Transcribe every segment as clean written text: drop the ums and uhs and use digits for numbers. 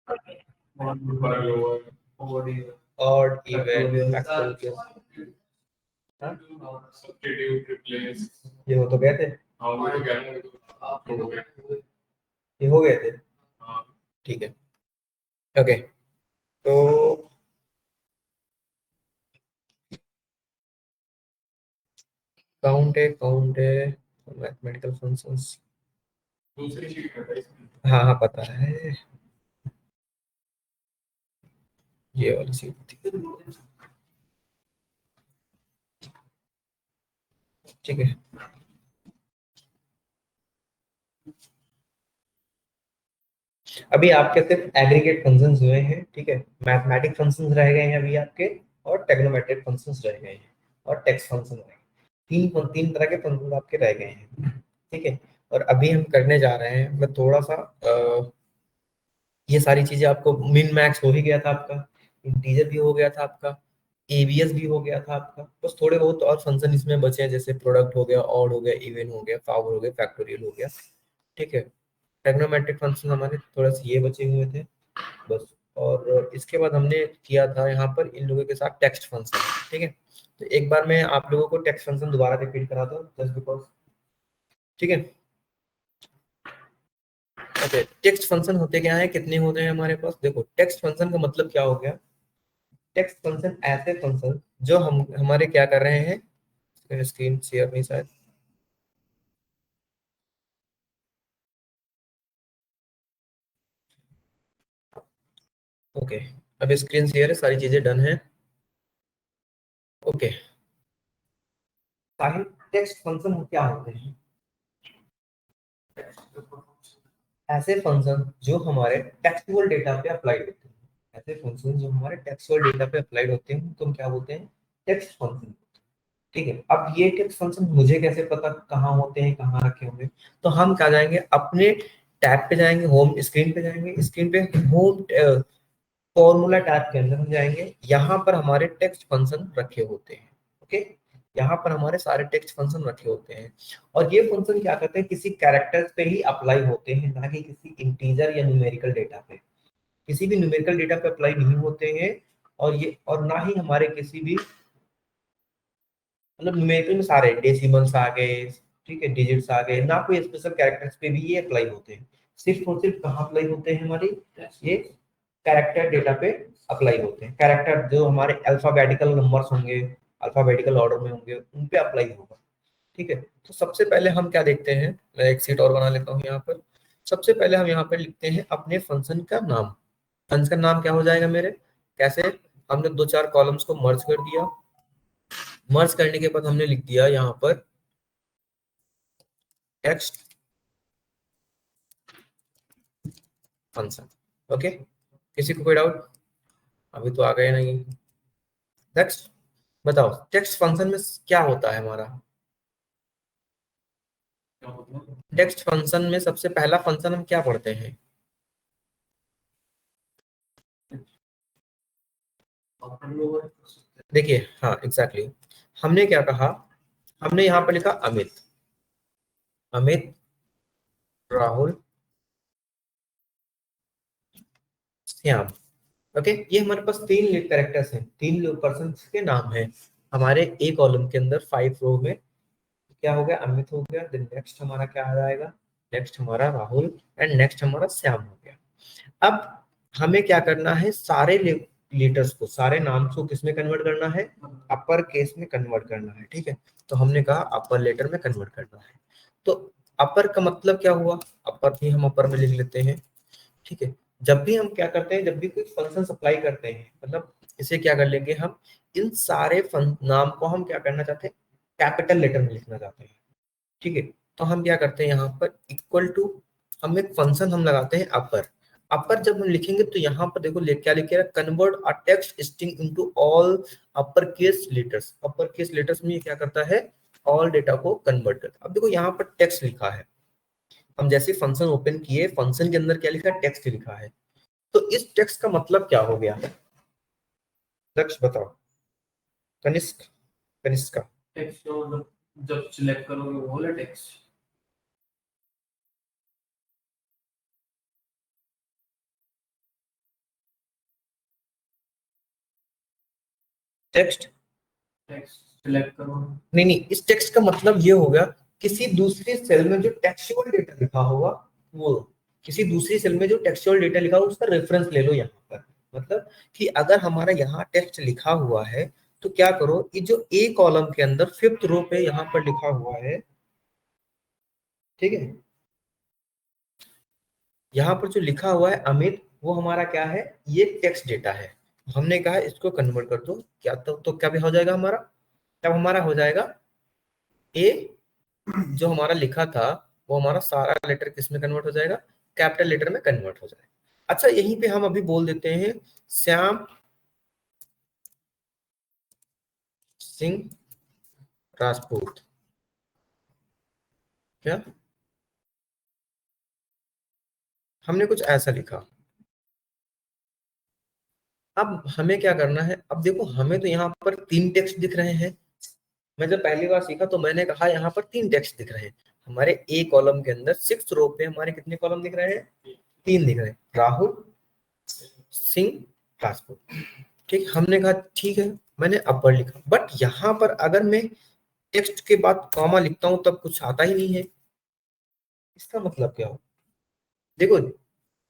Odd even factorial के ये हो तो गए थे, ये हो गए थे, ठीक है। ओके, तो काउंट है मैथमेटिकल फंक्शंस, हाँ हाँ पता है, ये वाली सीट थी, ठीक है। अभी आपके सिर्फ एग्रीगेट फंक्शंस हुए हैं, ठीक है, मैथमेटिक फंक्शंस रह गए हैं अभी आपके, और टेक्नोमेट्रिक फंक्शंस रह गए हैं, और टेक्स्ट फंक्शन रह गए, तीन तीन तरह के फंक्शंस आपके रह गए हैं, ठीक है। और अभी हम करने जा रहे हैं, मैं थोड़ा सा ये सारी चीजें, आपको मिन मैक्स हो ही गया था आपका, इंटीजर भी हो गया था आपका, एबीएस भी हो गया था आपका, बस थोड़े बहुत और फंक्शन इसमें बचे हैं, जैसे प्रोडक्ट हो गया, ऑड हो गया, इवन हो गया, पावर हो गया, फैक्टोरियल हो गया, ठीक है। ट्रिग्नोमेट्रिक फंक्शन हमारे थोड़े से ये बचे हुए थे बस। और इसके बाद हमने किया था यहाँ पर इन लोगों के साथ टेक्स्ट फंक्शन, ठीक है। तो एक बार मैं आप लोगों को टेक्स्ट फंक्शन दोबारा रिपीट करा दूं जस्ट बिकॉज, ठीक है। ओके, टेक्स्ट फंक्शन होते क्या है, कितने होते हैं हमारे पास, देखो टेक्स्ट फंक्शन का मतलब क्या हो गया, टेक्स्ट फंक्शन ऐसे फंक्शन जो हम हमारे क्या कर रहे हैं, स्क्रीन शेयर नहीं शायद, ओके, अब स्क्रीन शेयर है, सारी चीजें डन है, ओके। साहिल, टेक्स्ट फंक्शन क्या होते हैं, ऐसे फंक्शन जो हमारे टेक्सचुअल डेटा पे अप्लाइड होते हैं, ऐसे फंक्शन जो हमारे टेक्सचुअल डेटा पे अप्लाइड होते हैं तो हम क्या बोलते हैं, टेक्स्ट फंक्शन, ठीक है। अब ये टेक्स्ट फंक्शन मुझे कैसे पता कहाँ होते हैं, कहाँ रखे होंगे, तो हम क्या जाएंगे अपने टैब पे जाएंगे, होम स्क्रीन पे जाएंगे, स्क्रीन पे होम फॉर्मूला टैब के अंदर हम जाएंगे, यहाँ पर हमारे टेक्स्ट फंक्शन रखे होते हैं, ओके। यहाँ पर हमारे सारे टेक्स्ट फंक्शन रखे होते हैं, और ये फंक्शन क्या करते हैं, किसी कैरेक्टर्स पे ही अप्लाई होते हैं, ना कि किसी इंटीजर या न्यूमेरिकल डेटा पे, किसी भी न्यूमेरिकल डेटा पे अप्लाई नहीं होते हैं। और ये, और ना ही हमारे किसी भी, मतलब न्यूमेरिकल में सारे डेसिमल्स आ गए, ठीक है, डिजिट्स आ गए, ना कोई स्पेशल कैरेक्टर्स पे भी ये अप्लाई होते हैं, सिर्फ और सिर्फ कहाँ अप्लाई होते हैं, हमारी ये कैरेक्टर डेटा पे अप्लाई होते हैं। कैरेक्टर जो हमारे अल्फाबेटिकल नंबर्स होंगे, अल्फाबेटिकल ऑर्डर में होंगे, उन पे अप्लाई होगा, ठीक है। तो सबसे पहले हम क्या देखते हैं, मैं एक सीट और बना लेता हूँ यहाँ पर। सबसे पहले हम यहाँ पर लिखते हैं अपने फंक्शन का नाम, फंक्शन का नाम क्या हो जाएगा मेरे, कैसे, हमने दो चार कॉलम्स को मर्ज कर दिया, मर्ज करने के बाद हमने लिख दिया यहाँ पर टेक्स्ट फंक्शन, ओके। किसी को कोई डाउट, अभी तो आ गए नहीं। नेक्स्ट बताओ, टेक्स्ट फंक्शन में क्या होता है हमारा, टेक्स्ट फंक्शन में सबसे पहला फंक्शन हम क्या पढ़ते हैं, देखिए, हाँ एग्जैक्टली, हमने क्या कहा, हमने यहाँ पर लिखा अमित, अमित, राहुल, श्याम, ओके। ये हमारे पास तीन कैरेक्टर्स हैं, तीन लोग पर्सन के नाम हैं हमारे ए कॉलम के अंदर, 5 रो में। क्या हो गया, अमित हो गया, देन नेक्स्ट हमारा क्या आ जाएगा, नेक्स्ट हमारा राहुल, एंड नेक्स्ट हमारा श्याम हो गया। अब हमें क्या करना है, सारे लेटर्स को, सारे नाम को किस में कन्वर्ट करना है, अपर केस में कन्वर्ट करना है, ठीक है। तो हमने कहा अपर लेटर में कन्वर्ट करना है, तो अपर का मतलब क्या हुआ, अपर भी हम अपर में लिख लेते हैं, ठीक है। जब भी हम क्या करते हैं, जब भी कोई फंक्शन अप्लाई करते हैं, मतलब इसे क्या कर लेंगे हम, इन सारे नाम को हम क्या करना चाहते हैं, कैपिटल लेटर में लिखना चाहते हैं, ठीक है। तो हम क्या करते हैं, यहाँ पर इक्वल टू, हम एक फंक्शन हम लगाते हैं अपर, अपर जब हम लिखेंगे तो यहाँ पर देखो क्या लिखेगा, convert a text string into all upper case letters, upper case letters में ये क्या करता है, ऑल डेटा को कन्वर्ट करता है। अब देखो यहाँ पर टेक्स्ट लिखा है, हम जैसे फंक्शन ओपन किए, फंक्शन के अंदर क्या लिखा है, टेक्स्ट लिखा है, तो इस टेक्स्ट का मतलब क्या हो गया, दक्ष बताओ, कनिष्क, कनिष्का, टेक्स्ट जब सिलेक्ट करोगे वो वाला टेक्स्ट, टेक्स्ट सिलेक्ट करो। नहीं, इस टेक्स्ट का मतलब ये होगा किसी दूसरी सेल में जो टेक्सचुअल डेटा लिखा होगा, वो किसी दूसरी सेल में जो टेक्सचुअल डेटा लिखा होगा उसका रेफरेंस ले लो यहाँ पर। मतलब कि अगर हमारा यहाँ टेक्स्ट लिखा हुआ है तो क्या करो, ये जो ए कॉलम के अंदर 5th रो पे यहाँ पर लिखा हुआ है, ठीक है, यहाँ पर जो लिखा हुआ है अमित, वो हमारा क्या है, ये टेक्स्ट डेटा है। हमने कहा इसको कन्वर्ट कर दो, क्या तो क्या भी हो जाएगा हमारा, तब हमारा हो जाएगा ए, जो हमारा लिखा था वो हमारा सारा लेटर किस में कन्वर्ट हो जाएगा, कैपिटल लेटर में कन्वर्ट हो जाएगा। अच्छा, यहीं पे हम अभी बोल देते हैं श्याम सिंह राजपूत, क्या हमने कुछ ऐसा लिखा। अब हमें क्या करना है, अब देखो हमें तो यहाँ पर 3 टेक्स्ट दिख रहे हैं। मैं जब पहली बार सीखा तो मैंने कहा यहाँ पर 3 टेक्स्ट दिख रहे हैं। हमारे ए कॉलम के अंदर 6th रो पे हमारे कितने कॉलम दिख रहे हैं, 3 दिख रहे हैं, राहुल सिंह राजपूत। ठीक, हमने कहा ठीक है, मैंने अपर लिखा, बट यहाँ पर अगर मैं टेक्स्ट के बाद कॉमा लिखता हूं तब कुछ आता ही नहीं है। इसका मतलब क्या हो, देखो,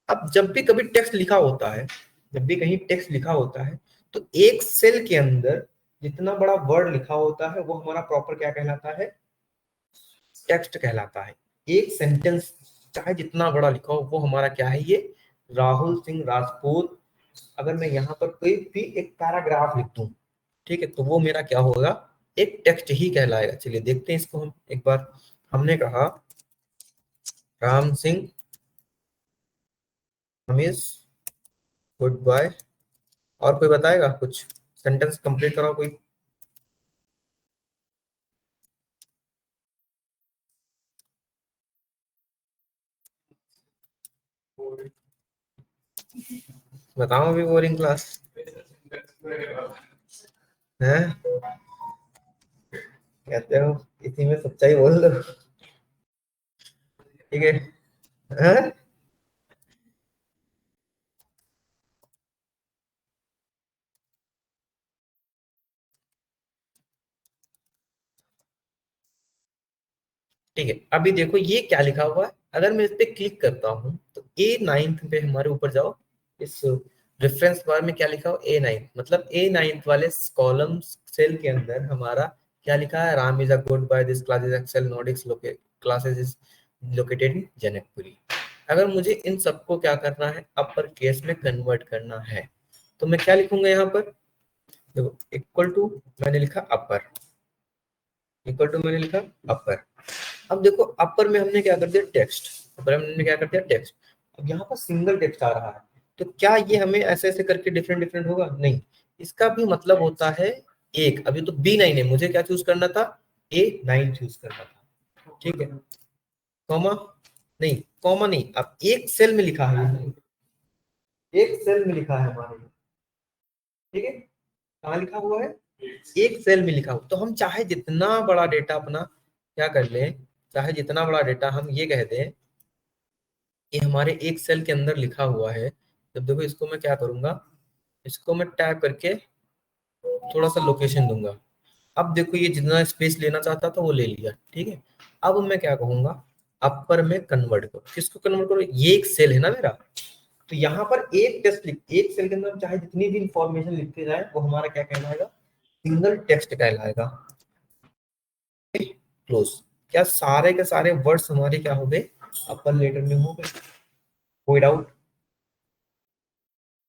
अब जब भी कभी टेक्स्ट लिखा होता है, जब भी कहीं टेक्स्ट लिखा होता है तो एक सेल के अंदर जितना बड़ा वर्ड लिखा होता है वो हमारा प्रॉपर क्या कहलाता है, टेक्स्ट कहलाता है। एक सेंटेंस चाहे जितना बड़ा लिखा हो वो हमारा क्या है, ये राहुल सिंह राजपूत। अगर मैं यहाँ पर कोई भी एक पैराग्राफ लिख दूं, ठीक है, तो वो मेरा क्या होगा, एक टेक्स्ट ही कहलाएगा। चलिए देखते हैं इसको हम एक बार। हमने कहा राम सिंह हमीज गुड बाय, और कोई बताएगा कुछ, सेंटेंस कंप्लीट कराओ कोई। बताओ अभी, बोरिंग क्लास है, कहते हो इसी में सच्चाई बोल दो, ठीक है, हैं? ठीक है, अभी देखो ये क्या लिखा हुआ है। अगर मैं इस पे क्लिक करता हूँ तो A9 पे हमारे ऊपर जाओ, इस रेफरेंस बार में क्या लिखा हो, A9, मतलब A9 वाले कॉलम सेल के अंदर हमारा क्या लिखा है, Ram is a good boy, this class is Excel Notics classes is located in Janakpuri. अगर मुझे इन सबको क्या करना है, अपर केस में कन्वर्ट करना है, तो मैं क्या लिखूंगा यहाँ पर, देखो इक्वल टू मैंने लिखा अपर, इक्वल टू मैंने लिखा अपर। अब देखो अपर में हमने क्या कर दिया, टेक्स्ट, अपर में हमने क्या कर दिया, टेक्स्ट। अब यहाँ पर सिंगल टेक्स्ट आ रहा है, तो क्या ये हमें ऐसे ऐसे करके डिफरेंट डिफरेंट होगा, नहीं, इसका भी मतलब होता है एक। अभी तो B9 है, मुझे क्या चूज करना था, A9 चूज करना था, ठीक है, कॉमा नहीं, कॉमा नहीं, अब एक सेल में लिखा है, एक सेल में लिखा है हमारे, ठीक है, कहाँ लिखा हुआ है, एक सेल में लिखा हुआ। तो हम चाहे जितना बड़ा डेटा अपना क्या कर लें, चाहे जितना बड़ा डेटा हम ये कह दें कि हमारे एक सेल के अंदर लिखा हुआ है, जब देखो इसको मैं क्या करूंगा, इसको मैं टैप करके थोड़ा सा लोकेशन दूंगा। अब देखो ये जितना स्पेस लेना चाहता था वो ले लिया, ठीक है। अब मैं क्या कहूंगा, अपर में कन्वर्ट करो, किसको कन्वर्ट करो, ये एक सेल है ना मेरा, तो यहाँ पर एक टेक्स्ट लिख, एक सेल के अंदर हम चाहे जितनी भी इंफॉर्मेशन लिखते जाए वो हमारा क्या कहलाएगा, सिंगल टेक्स्ट कहलाएगा। क्लोज, क्या सारे के सारे वर्ड्स हमारे क्या हो गए, अपर लेटर में हो गए, कोई डाउट,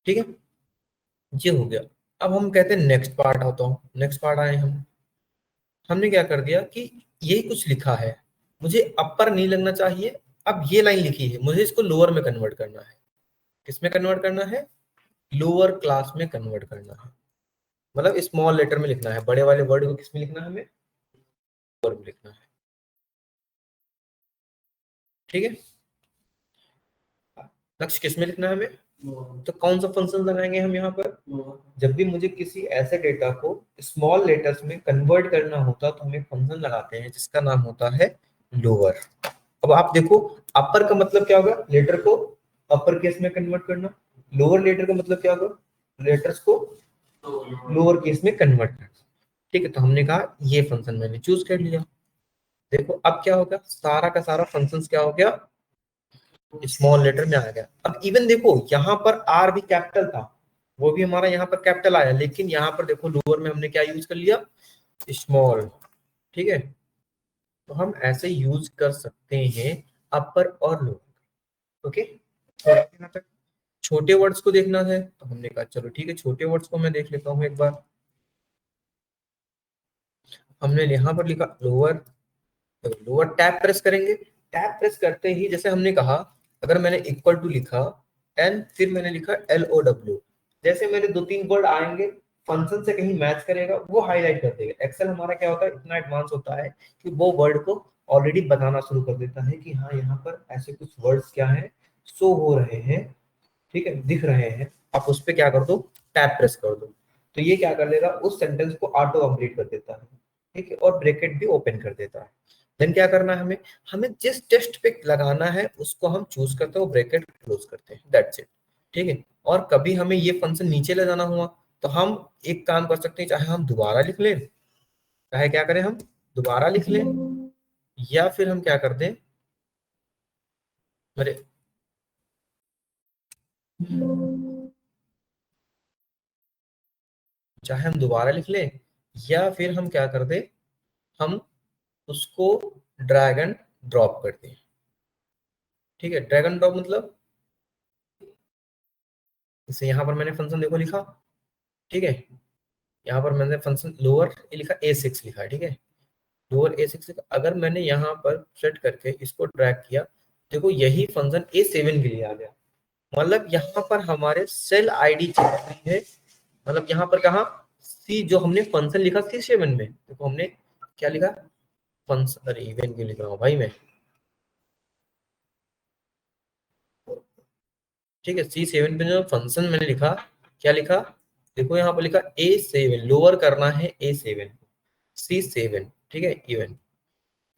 ठीक है, ये हो गया। अब हम कहते हैं नेक्स्ट पार्ट आता हूँ, नेक्स्ट पार्ट आए हम, हमने क्या कर दिया कि यही कुछ लिखा है, मुझे अपर नहीं लगना चाहिए। अब ये लाइन लिखी है, मुझे इसको लोअर में कन्वर्ट करना है, किसमें कन्वर्ट करना है, लोअर क्लास में कन्वर्ट करना है, मतलब स्मॉल लेटर में लिखना है, बड़े वाले वर्ड को किसमें लिखना है, हमें लोअर में लिखना है, ठीक है। लक्ष्य किसमें लिखना है हमें, तो कौन सा फंक्शन लगाएंगे हम यहाँ पर, जब भी मुझे किसी ऐसे डेटा को स्मॉल लेटर्स में कन्वर्ट करना होता तो हम एक फंक्शन लगाते हैं जिसका नाम होता है लोअर। अब आप देखो अपर का मतलब क्या होगा, लेटर को अपर केस में कन्वर्ट करना, लोअर लेटर का मतलब क्या होगा, लेटर्स को लोअर केस में कन्वर्ट कर। ठीक है, तो हमने कहा ये फंक्शन मैंने चूज कर लिया। देखो अब क्या हो गया, सारा का सारा फंक्शन क्या हो गया, स्मॉल लेटर में आ गया। अब इवन देखो यहाँ पर आर भी कैपिटल था, वो भी हमारा यहाँ पर कैपिटल आया, लेकिन यहाँ पर देखो लोअर में हमने क्या यूज कर लिया, स्मॉल। ठीक है, तो हम ऐसे यूज कर सकते हैं अपर और लोअर। ओके, तो यहाँ तक छोटे वर्ड्स को देखना है, तो हमने कहा चलो ठीक है, छोटे वर्ड्स को मैं देख लेता हूँ एक बार। हमने यहाँ पर लिखा लोअर, तो लोअर टैब प्रेस करेंगे। टैब प्रेस करते ही जैसे हमने कहा, अगर मैंने इक्वल टू लिखा एंड फिर मैंने लिखा LOW, जैसे मेरे दो तीन वर्ड आएंगे, फंक्शन से कहीं मैच करेगा, वो हाईलाइट कर देगा। एक्सेल हमारा क्या होता है, इतना एडवांस होता है कि वो वर्ड को ऑलरेडी बताना शुरू कर देता है कि हाँ यहाँ पर ऐसे कुछ वर्ड्स क्या है, शो हो रहे हैं। ठीक है, दिख रहे हैं, आप उस पर क्या कर दो, टैब प्रेस कर दो, तो ये क्या कर लेगा, उस सेंटेंस को ऑटो कंप्लीट कर देता है। ठीक है, और ब्रैकेट भी ओपन कर देता है। देन क्या करना है हमें, हमें जिस टेक्स्ट पे लगाना है उसको हम चूज करते हैं, ब्रैकेट क्लोज करते हैं, दैट्स इट। ठीक है, और कभी हमें ये फंक्शन नीचे ले जाना हुआ तो हम एक काम कर सकते हैं, चाहे हम दोबारा लिख लें, चाहे क्या करें, हम दोबारा लिख लें, या फिर हम क्या कर दें, अरे चाहे हम दोबारा लिख लें, या फिर हम क्या कर दें, हम उसको ड्रैग एंड ड्रॉप कर दें। ठीक है, ड्रैग एंड ड्रॉप मतलब जैसे यहाँ पर मैंने फंक्शन देखो लिखा। ठीक है, यहाँ पर मैंने फंक्शन लोअर ये लिखा A6 लिखा है। ठीक है, लोअर A6 लिखा, अगर मैंने यहाँ पर सेट करके इसको ड्रैग किया, देखो यही फंक्शन A7 के लिए आ गया। मतलब यहाँ पर हमारे सेल आईडी चेंज हुई है, मतलब यहाँ पर कहा सी, जो हमने फंक्शन लिखा C7 में, देखो हमने क्या लिखा, फंक्शन, अरे इवेंट क्यों लिख रहा हूँ भाई मैं। ठीक है, C7 पे जो फंक्शन मैंने लिखा, क्या लिखा, देखो यहाँ पर लिखा A7, लोअर करना है A7, C7। ठीक है, इवन,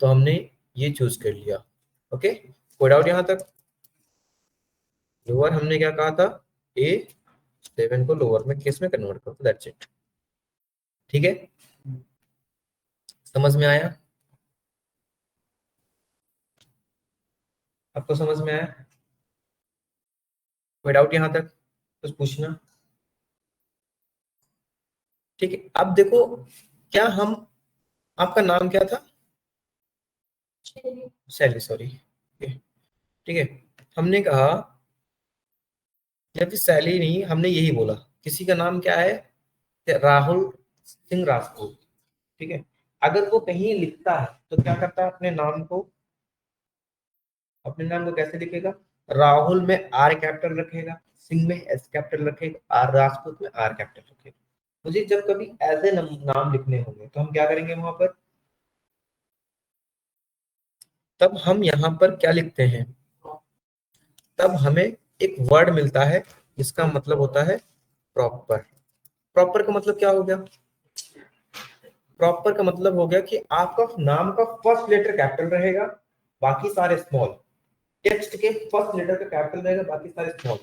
तो हमने ये चूज कर लिया। ओके, कोई डाउट यहाँ तक, लोअर हमने क्या कहा था, A7 को लोअर में केस में कन्वर्ट करो, दैट्स इट। ठीक है, समझ में आया, आपको समझ में आया, कोई डाउट यहाँ तक, कुछ पूछना। ठीक है, अब देखो, क्या हम, आपका नाम क्या था, शैली, सॉरी। ठीक है, हमने कहा, या फिर शैली नहीं, हमने यही बोला, किसी का नाम क्या है, राहुल सिंह राजपूत। ठीक है, अगर वो कहीं लिखता है तो क्या करता है, अपने नाम को, अपने नाम को कैसे लिखेगा, राहुल में आर कैपिटल रखेगा, सिंह में एस कैपिटल रखेगा, आर राजपूत में आर कैपिटल रखेगा। मुझे जब कभी ऐसे नाम लिखने होंगे तो हम क्या करेंगे वहां पर, तब हम यहाँ पर क्या लिखते हैं, तब हमें एक वर्ड मिलता है जिसका मतलब होता है प्रॉपर। प्रॉपर का मतलब क्या हो गया, प्रॉपर का मतलब हो गया कि आपका नाम का फर्स्ट लेटर कैपिटल रहेगा, बाकी सारे स्मॉल। टेक्स्ट के फर्स्ट लेटर का कैपिटल रहेगा, बाकी सारे स्मॉल।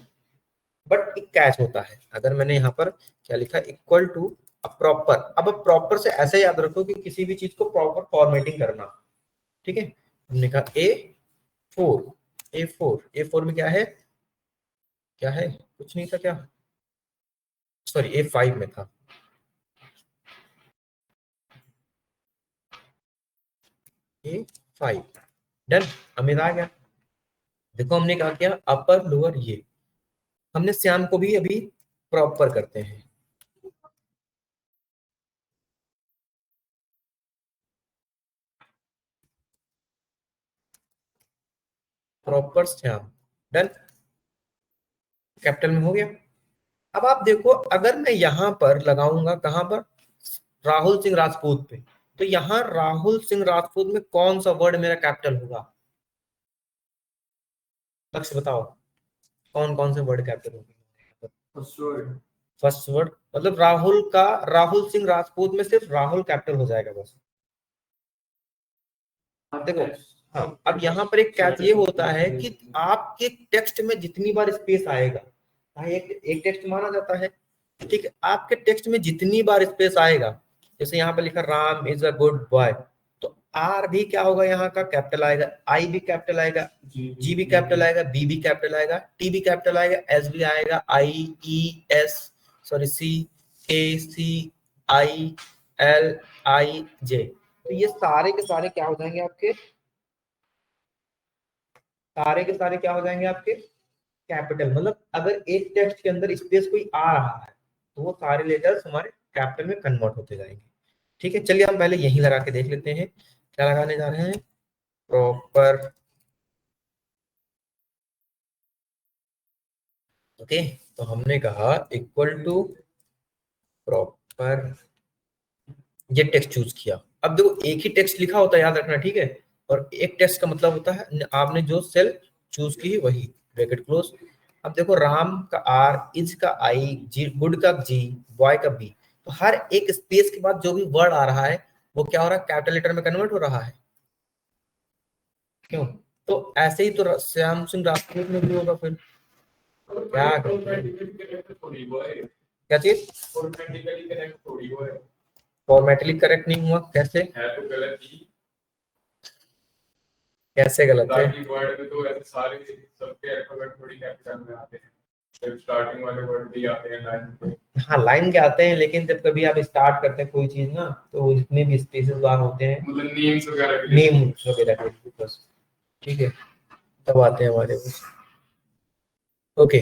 बट एक कैच होता है, अगर मैंने यहाँ पर क्या लिखा, इक्वल टू प्रॉपर। अब प्रॉपर से ऐसे याद रखो कि किसी भी चीज को प्रॉपर फॉर्मेटिंग करना। ठीक है, हमने कहा A4 में क्या है, क्या है, कुछ नहीं था क्या, सॉरी A5 में था, A5। डन, अमित आ गया। देखो हमने क्या किया, अपर लोअर, ये हमने श्याम को भी अभी प्रॉपर करते हैं, प्रॉपर श्याम। डन, कैपिटल में हो गया। अब आप देखो, अगर मैं यहाँ पर लगाऊंगा, कहां पर, राहुल सिंह राजपूत पे, तो यहाँ राहुल सिंह राजपूत में कौन सा वर्ड मेरा कैपिटल होगा, लक्ष्य बताओ, कौन कौन से वर्ड कैपिटल होंगे, फर्स्ट वर्ड, मतलब राहुल का, राहुल सिंह राजपूत में सिर्फ राहुल कैपिटल हो जाएगा बस। देखो, हाँ, अब यहाँ पर एक कैच ये होता है कि आपके टेक्स्ट में जितनी बार स्पेस आएगा, एक टेक्स्ट माना जाता है, ठीक है, आपके टेक्स्ट में जितनी बार स्पेस आएगा, जैसे यहाँ पे लिखा Ram is a good boy, तो आर भी क्या होगा, यहाँ का कैपिटल आएगा, आई भी कैपिटल आएगा, जी भी कैपिटल आएगा, बी भी कैपिटल आएगा, टी भी कैपिटल आएगा, एस भी आएगा, I E S sorry C A C I L I J, तो ये सारे के सारे क्या हो जाएंगे आपके, सारे के सारे क्या हो जाएंगे आपके कैपिटल। मतलब अगर एक टेक्स्ट के अंदर स्पेस कोई आ रहा है तो वो सारे लेटर्स हमारे कैपिटल में कन्वर्ट होते जाएंगे। ठीक है, चलिए हम पहले यही लगा के देख लेते हैं, क्या लगाने जा रहे हैं, प्रॉपर। ओके, तो हमने कहा इक्वल टू प्रॉपर, ये टेक्स्ट चूज किया। अब देखो एक ही टेक्स्ट लिखा होता है, याद रखना, ठीक है, और एक टेक्स्ट का मतलब होता है आपने जो सेल चूज की वही, ब्रैकेट क्लोज। अब देखो राम का आर, इज का आई, जी गुड का जी, बॉय का बी, तो हर एक स्पेस के बाद जो भी वर्ड आ रहा है वो क्या हो रहा है, कैपिटल लेटर में कन्वर्ट हो रहा है। क्यों? तो ऐसे ही तो श्याम सिंह राजपूत में भी होगा फिर। क्या क्या चीज फॉर्मेटिकली करेक्ट नहीं हुआ, कैसे है तो गलत ही, कैसे गलत है, वर्ड में तो ऐसे सारे सबके अल्फाबेट थोड़ी कैपिटल में आते हैं, सिर्फ स्टार्टिंग वाले वर्ड भी आते हैं लाइन पे। हाँ लाइन के आते हैं, लेकिन जब कभी आप स्टार्ट करते हैं कोई चीज ना, तो जितने भी स्पेसेस बार होते हैं, मतलब नेम्स वगैरह के बस, ठीक है, तब आते हैं हमारे पास। ओके,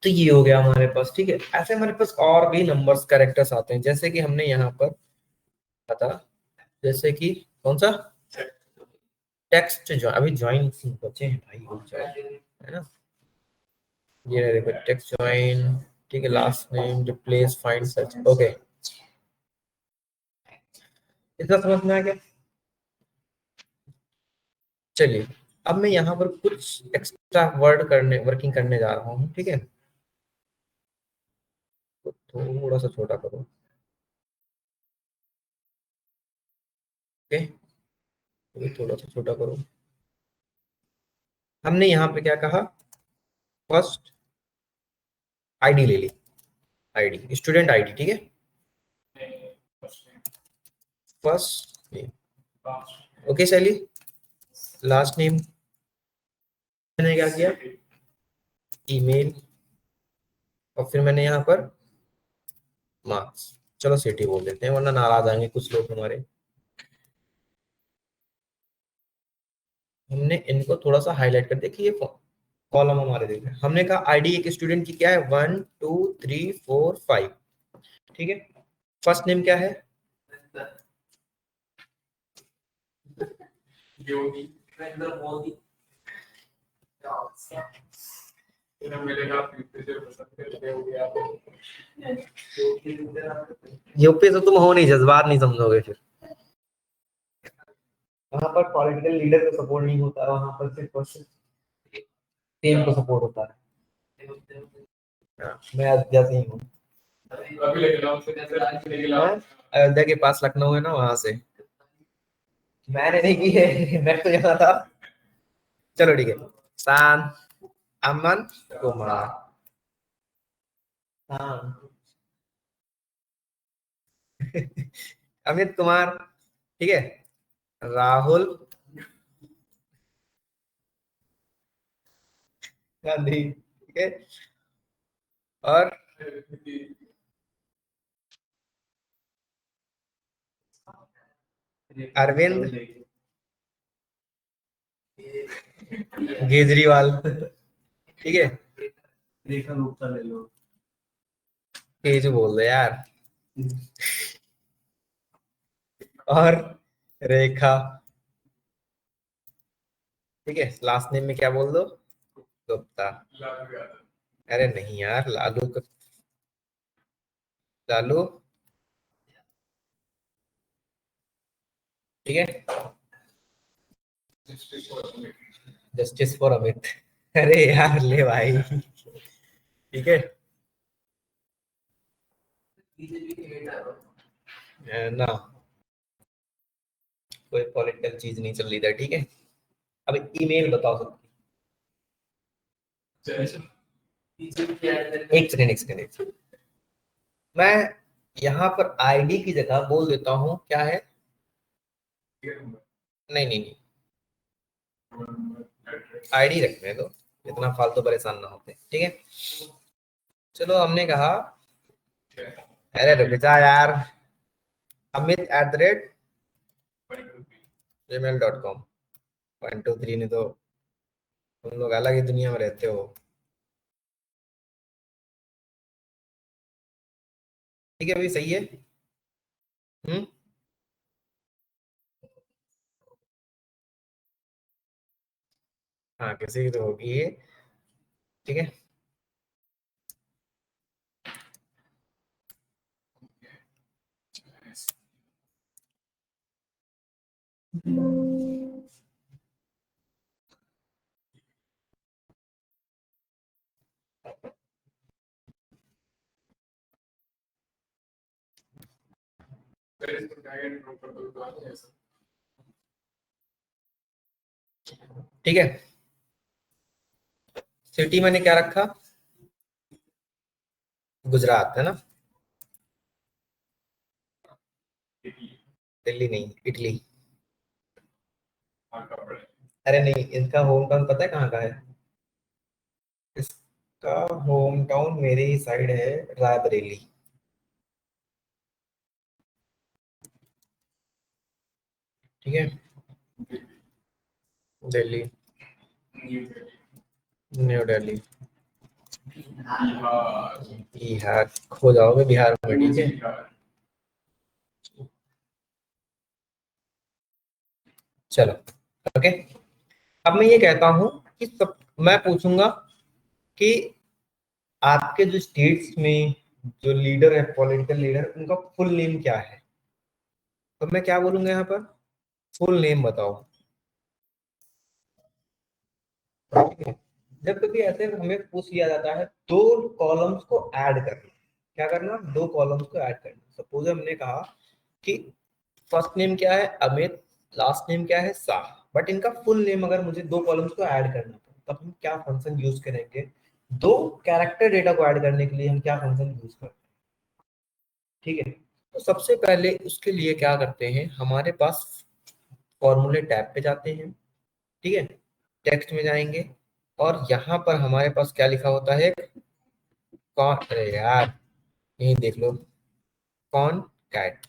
तो ये हो गया हमारे पास। ठीक है, ऐसे हमारे पास और भी नंबर्स कैरेक्टर्स आते हैं, जैसे कि हमने यहाँ पर पता, जैसे कि कौन सा टेक्स्ट जो अभी ज्वाइन बचे हैं भाई, रुक जाओ, है ना, ये देखो टेक्स्ट ज्वाइन, ठीक है, last name replace find search. Okay, इतना समझ में आ गया। चलिए, अब मैं यहाँ पर कुछ एक्स्ट्रा वर्ड करने वर्किंग करने जा रहा हूँ, ठीक है, तो थोड़ा सा छोटा करो। ओके, थोड़ा सा छोटा करो। हमने यहाँ पे क्या कहा, फर्स्ट आईडी ले ली, आईडी स्टूडेंट आईडी, ठीक है, फर्स्ट नेम, ओके शैली, लास्ट नेम, मैंने क्या किया, ईमेल, और फिर मैंने यहाँ पर मार्क्स, चलो सिटी बोल देते हैं वरना नाराज आएंगे कुछ लोग हमारे। हमने इनको थोड़ा सा हाईलाइट कर दिया कि ये कॉलम हमारे देख रहे हैं। हमने कहा आईडी एक स्टूडेंट की क्या है, 1 2 3 4 5, ठीक है, फर्स्ट नेम क्या है, योगी मोदी, यूपी से तुम हो नहीं, जज्बात नहीं समझोगे फिर, वहां पर पॉलिटिकल लीडर का सपोर्ट नहीं होता है, वहां पर सिर्फ टीम को सपोर्ट होता है। हाँ, मैं अयोध्या से ही हूँ, अयोध्या के पास लखनऊ है ना, वहां से। मैंने नहीं की है, मैं तो यहाँ था। चलो ठीक है, शान अमन कुमार, हाँ अमित कुमार, ठीक है, राहुल गांधी, ठीक है, और अरविंद केजरीवाल, ठीक है, रेखा गुप्ता ले लो, केजू बोल दो यार, और रेखा, ठीक है, लास्ट नेम में क्या बोल दो, गुप्ता। अरे नहीं यार, लालू लालू, ठीक है, जस्टिस फॉर अमित। अरे यार ले भाई, ठीक है ना, कोई पॉलिटिकल चीज नहीं चल रही था, ठीक है। अब ईमेल बताओ सबकी, एक सेकंड एक सेकंड एक सेकंड। मैं यहाँ पर आईडी की जगह बोल देता हूँ क्या है, नहीं नहीं नहीं, आईडी रखने दो, इतना फालतू परेशान ना होते, ठीक है। चलो हमने कहा, अरे रुक जा यार, amit@gmail.com। 1 2 3 नहीं तो तुम लोग अलग ही दुनिया में रहते हो। ठीक है भाई, सही है। हम्म। हाँ, किसी की तो होगी ये, ठीक है। ठीक है, सिटी मैंने क्या रखा, गुजरात है ना, दिल्ली नहीं, इटली। अरे नहीं, इनका होम टाउन पता है कहाँ का है? इसका होम टाउन मेरे ही साइड है, रायबरेली। ठीक है, दिल्ली, न्यू दिल्ली, बिहार खो जाओगे बिहार में, ठीक है। चलो, ओके। अब मैं ये कहता हूँ कि सब, मैं पूछूंगा कि आपके जो स्टेट्स में जो लीडर है, पॉलिटिकल लीडर, उनका फुल नेम क्या है? तो मैं क्या बोलूंगा यहाँ पर, फुल नेम बताओ, ठीक है। जब कभी ऐसे हमें पूछ लिया जाता है, दो कॉलम्स को ऐड करना, क्या करना, दो कॉलम्स को ऐड करना। सपोज हमने कहा कि फर्स्ट नेम क्या है, अमित, लास्ट नेम क्या है, शाह, बट इनका फुल नेम अगर मुझे दो कॉलम्स को ऐड करना है, तब हम क्या फंक्शन यूज करेंगे? दो कैरेक्टर डेटा को ऐड करने के लिए हम क्या फंक्शन यूज करते हैं, ठीक है। तो सबसे पहले उसके लिए क्या करते हैं, हमारे पास फॉर्मूले टैब पे जाते हैं, ठीक है, टेक्स्ट में जाएंगे, और यहाँ पर हमारे पास क्या लिखा होता है, कौन, अरे यार यही देख लो, कौन कैट,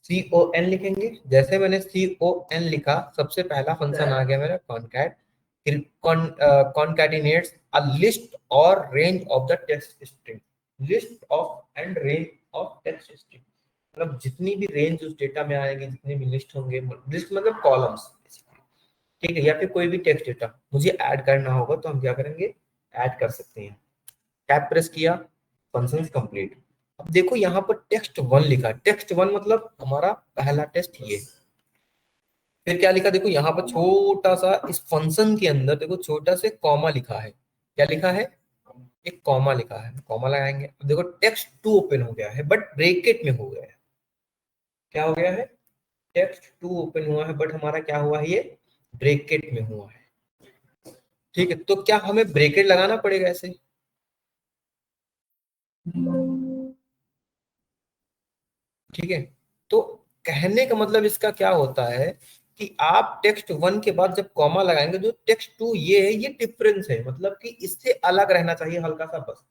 CON लिखेंगे। जैसे मैंने CON लिखा, सबसे पहला फंक्शन आ गया मेरा कॉनकैट, फिर कॉनकैटिनेट्स अ लिस्ट और range of the text string, list of and range of text string, मतलब जितनी भी रेंज उस डेटा में आएगी, जितने भी लिस्ट होंगे, लिस्ट मतलब कॉलम्स, ठीक है, या फिर कोई भी टेक्स्ट डेटा मुझे ऐड करना होगा, तो हम क्या करेंगे, ऐड कर सकते हैं। टैब प्रेस किया, फंक्शन कंप्लीट। अब देखो यहाँ पर टेक्स्ट वन लिखा, टेक्स्ट वन मतलब हमारा पहला टेस्ट ये। फिर क्या लिखा, देखो यहाँ पर छोटा सा इस फंक्शन के अंदर देखो छोटा से कॉमा लिखा है, क्या लिखा है, एक कॉमा लिखा है, कॉमा लगाएंगे। अब देखो टेक्स्ट टू ओपन हो गया है, बट ब्रेकेट में हो गया है, क्या हो गया है, टेक्स्ट टू ओपन हुआ है, बट हमारा क्या हुआ है, ये ब्रेकेट में हुआ है, ठीक है। तो क्या हमें ब्रेकेट लगाना पड़ेगा ऐसे, ठीक है। तो कहने का मतलब इसका क्या होता है कि आप टेक्स्ट वन के बाद जब कॉमा लगाएंगे, जो टेक्स्ट टू ये है, ये डिफरेंस है, मतलब कि इससे अलग रहना चाहिए हल्का सा, बस,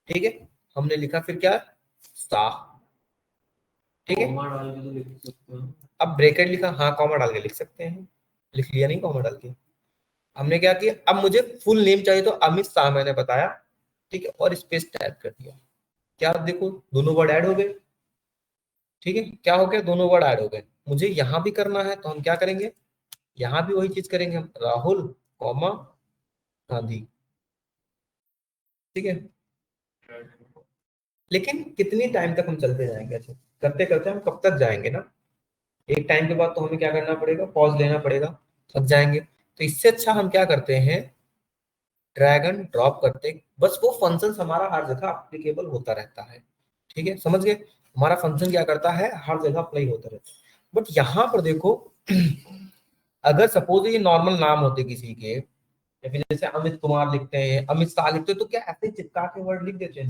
ठीक है। हमने लिखा फिर क्या, साफ, ठीक है, कॉमा डाल के तो लिख सकते हैं। अब ब्रैकेट लिखा, हाँ कॉमा डाल के लिख सकते हैं, लिख लिया नहीं कॉमा डाल के। हमने क्या किया, अब मुझे फुल नेम चाहिए, तो अमित शाह मैंने बताया, ठीक है, और स्पेस टाइप कर दिया, क्या देखो दोनों वर्ड ऐड हो गए, ठीक है, क्या हो गया, दोनों वर्ड ऐड हो गए। मुझे यहाँ भी करना है, तो हम क्या करेंगे, यहाँ भी वही चीज करेंगे हम, राहुल कॉमा गांधी, ठीक है। लेकिन कितनी टाइम तक हम चलते जाएंगे ऐसे करते करते, हम कब तक जाएंगे ना, एक टाइम के बाद तो हमें क्या करना पड़ेगा, पॉज लेना पड़ेगा, थक जाएंगे। तो इससे अच्छा हम क्या करते हैं, ड्रैग एंड ड्रॉप करते, बस वो फंक्शन हमारा हर जगह अप्लीकेबल होता रहता है, ठीक है, समझ गए, हमारा फंक्शन क्या करता है, हर जगह अप्लाई होता रहता है। बट यहाँ पर देखो, अगर सपोज ये नॉर्मल नाम होते किसी के, या फिर जैसे अमित कुमार लिखते हैं, अमित शाह लिखते हैं, तो क्या ऐसे चिपका के वर्ड लिख देते हैं,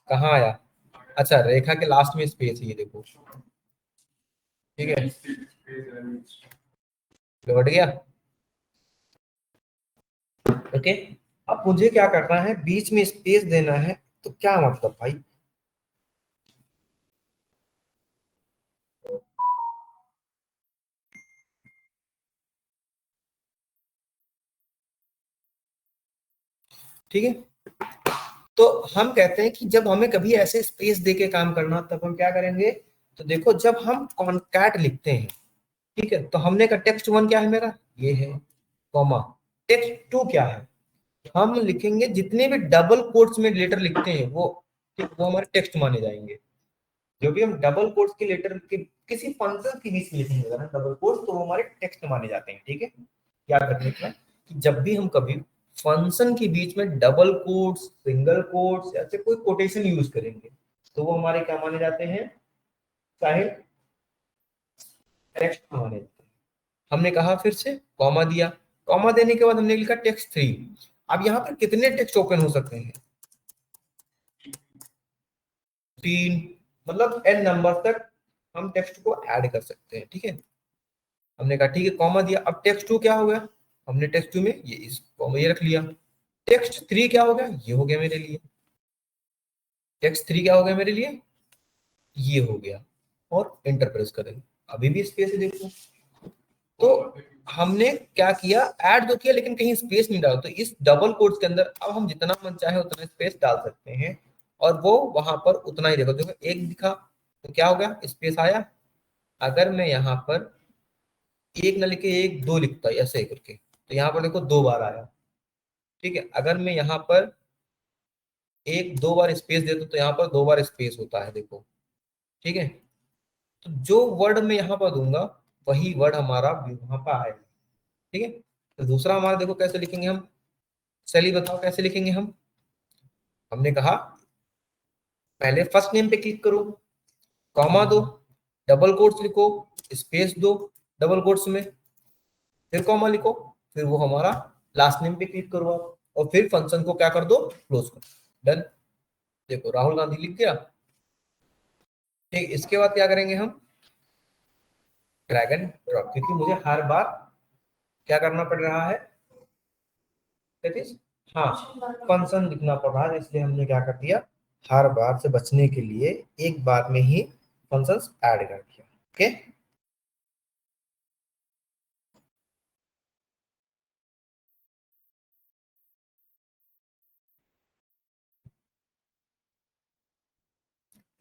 कहाँ आया? अच्छा, रेखा के लास्ट में स्पेस है, ये देखो। ठीक है, लौट गया। ओके, अब मुझे क्या करना है, बीच में स्पेस देना है। तो क्या मतलब भाई? ठीक है, तो हम कहते हैं कि जब हमें कभी ऐसे स्पेस दे के काम करना, तब हम क्या करेंगे? तो देखो, जब हम कॉन्कैट लिखते हैं, ठीक है, तो हमने का टेक्स्ट वन क्या है मेरा, ये है, कॉमा। टेक्स्ट टू क्या है? हम लिखेंगे जितने भी डबल कोट्स में लेटर लिखते हैं वो, ठीक, वो हमारे टेक्स्ट माने जाएंगे। जो भी हम डबल कोट्स के लेटर के किसी फंक्शन के बीच में लिखेंगे ना डबल कोट्स, तो वो हमारे टेक्स्ट माने जाते हैं। ठीक है, याद रखने का कि जब भी हम कभी फंक्शन के बीच में डबल कोट्स, सिंगल कोट्स या फिर कोई कोटेशन यूज करेंगे, तो वो हमारे क्या माने जाते हैं, चाहे टेक्स्ट माने जाते हैं। हमने कहा फिर से कॉमा दिया, कॉमा देने के बाद हमने लिखा टेक्स्ट थ्री। अब यहाँ पर कितने टेक्स्ट ओपन हो सकते हैं? तीन, मतलब एन नंबर तक हम टेक्स्ट को ऐड कर सकते हैं। ठीक है, हमने कहा ठीक है, कॉमा दिया। अब टेक्स्ट टू क्या हो गया? हमने टेक्स्ट टू में ये इस कॉमा ये रख लिया। टेक्स्ट थ्री क्या हो गया? ये हो गया मेरे लिए। टेक्स्ट थ्री क्या हो गया मेरे लिए? ये हो गया। और इंटर प्रेस करें, अभी भी स्पेस है देखो। तो हमने क्या किया, ऐड तो किया लेकिन कहीं स्पेस नहीं डाला। तो इस डबल कोट्स के अंदर अब हम जितना मन चाहे उतना स्पेस डाल सकते हैं, और वो वहां पर उतना ही, देखो देखो एक दिखा तो क्या हो गया, स्पेस आया। अगर मैं यहाँ पर एक न लिखे एक दो लिखता ऐसे करके, तो यहाँ पर देखो दो बार आया। ठीक है, अगर मैं यहाँ पर एक दो बार स्पेस देता तो यहाँ पर दो बार स्पेस होता है, देखो। ठीक है, तो जो वर्ड मैं यहाँ पर दूंगा वही वर्ड हमारा वहां पर आएगा। ठीक है, तो दूसरा हमारा देखो कैसे लिखेंगे हम, चलिए बताओ कैसे लिखेंगे हम। हमने कहा पहले फर्स्ट नेम पे क्लिक करो, कॉमा दो, डबल कोट्स लिखो, स्पेस दो डबल कोट्स में, फिर कॉमा लिखो, फिर वो हमारा लास्ट नेम पे क्लिक करो आप, और फिर फंक्शन को क्या कर दो, क्लोज कर दो। डन। देखो राहुल गांधी लिख गया। ठीक, इसके बाद क्या करेंगे हम, ड्रैग एंड ड्रॉप, क्योंकि मुझे हर बार क्या करना पड़ रहा है, that is, हाँ, फंक्शन लिखना पड़ रहा है, इसलिए हमने क्या कर दिया, हर बार से बचने के लिए एक बार में ही फंक्शंस ऐड कर दिया। ओके,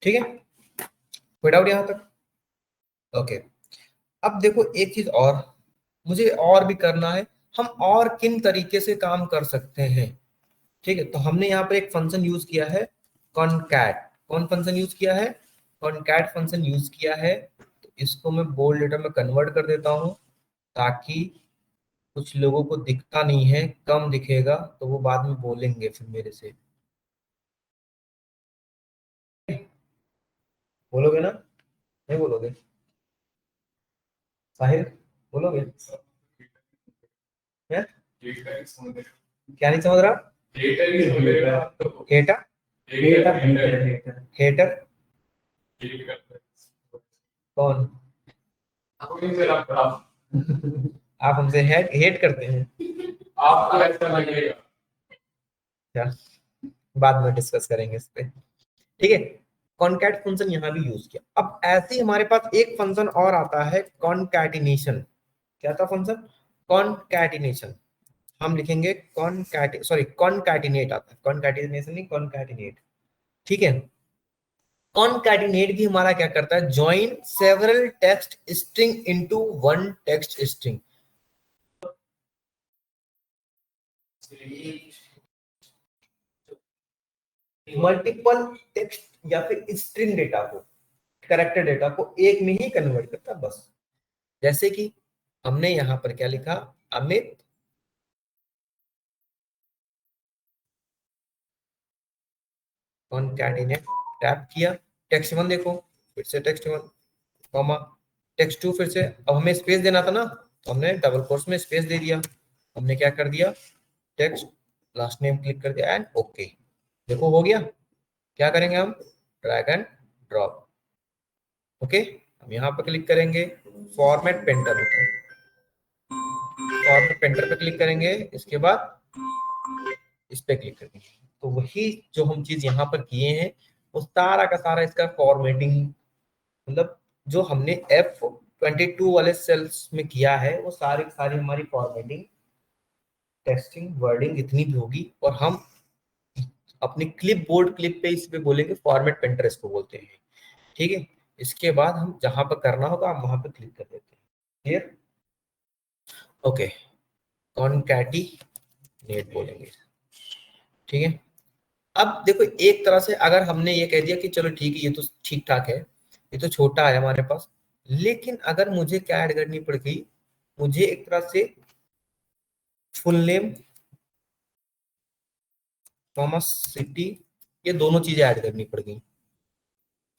ठीक है, कोई डाउट यहाँ तक? ओके, अब देखो एक चीज और मुझे और भी करना है, हम और किन तरीके से काम कर सकते हैं। ठीक है, तो हमने यहाँ पर एक फंक्शन यूज किया है, कॉनकैट। कौन फंक्शन यूज किया है? कॉनकैट फंक्शन यूज किया है। तो इसको मैं बोल्ड लेटर में कन्वर्ट कर देता हूँ, ताकि कुछ लोगों को दिखता नहीं है, कम दिखेगा, तो वो बाद में बोलेंगे फिर मेरे से। बोलोगे ना? नहीं बोलोगे? साहिल, बोलोगे? है? क्या नहीं समझ रहा? हेटर, हेटर कौन? आप हमसे हेट हेट करते हैं? आपको ऐसा लगेगा क्या? बाद में डिस्कस करेंगे इस पे। ठीक है, कॉनकैट फंक्शन यहाँ भी यूज किया। अब ऐसे ही हमारे पास एक फंक्शन और आता है, कॉनकैटिनेशन। क्या था फंक्शन? कॉनकैटिनेशन। हम लिखेंगे कॉनकैट, सॉरी कॉनकैटिनेट आता है, कॉनकैटिनेशन नहीं, कॉनकैटिनेट। ठीक है, कॉनकैटिनेट भी हमारा क्या करता है, join several text string into one text string. Multiple text या फिर स्ट्रिंग डेटा को, कैरेक्टर डेटा को एक में ही कन्वर्ट करता है, बस। जैसे कि हमने यहाँ पर क्या लिखा, अमित कॉनकैटिनेट, टैप किया, टेक्स्ट वन देखो, फिर से text one, comma, text two, फिर से। अब हमें स्पेस देना था ना, तो हमने डबल कोट्स में स्पेस दे दिया। हमने क्या कर दिया, टेक्स्ट लास्ट नेम क्लिक कर दिया एंड ओके। देखो हो गया, क्या करेंगे हम, ड्रैग एंड ड्रॉप। ओके, हम यहाँ पर क्लिक करेंगे, फॉर्मेट पेंटर होता है, फॉर्मेट पेंटर पे क्लिक करेंगे, इसके बाद इस पे क्लिक करेंगे, तो वही जो हम चीज यहाँ पर किए हैं वो सारा का सारा इसका फॉर्मेटिंग, मतलब जो हमने F22 वाले सेल्स में किया है वो सारी सारी हमारी फॉर्मेटिंग, टेक्स्टिंग, वर्डिंग इतनी भी होगी, और हम अपनी क्लिप बोर्ड क्लिप पे इस पे बोलेंगे फॉर्मेट पेंटर इसको बोलते हैं। ठीक है, इसके बाद हम जहां पर करना होगा हम वहां पर क्लिक कर देते हैं। क्लियर, ओके, कॉनकैटिनेट बोलेंगे। ठीक है, अब देखो एक तरह से अगर हमने ये कह दिया कि चलो ठीक है ये तो ठीक ठाक है, ये तो छोटा है हमारे पास, लेकिन अगर मुझे क्या ऐड करनी पड़ गई, मुझे एक तरह से फुल नेम कॉमा सिटी, ये दोनों चीजें ऐड करनी पड़ गई,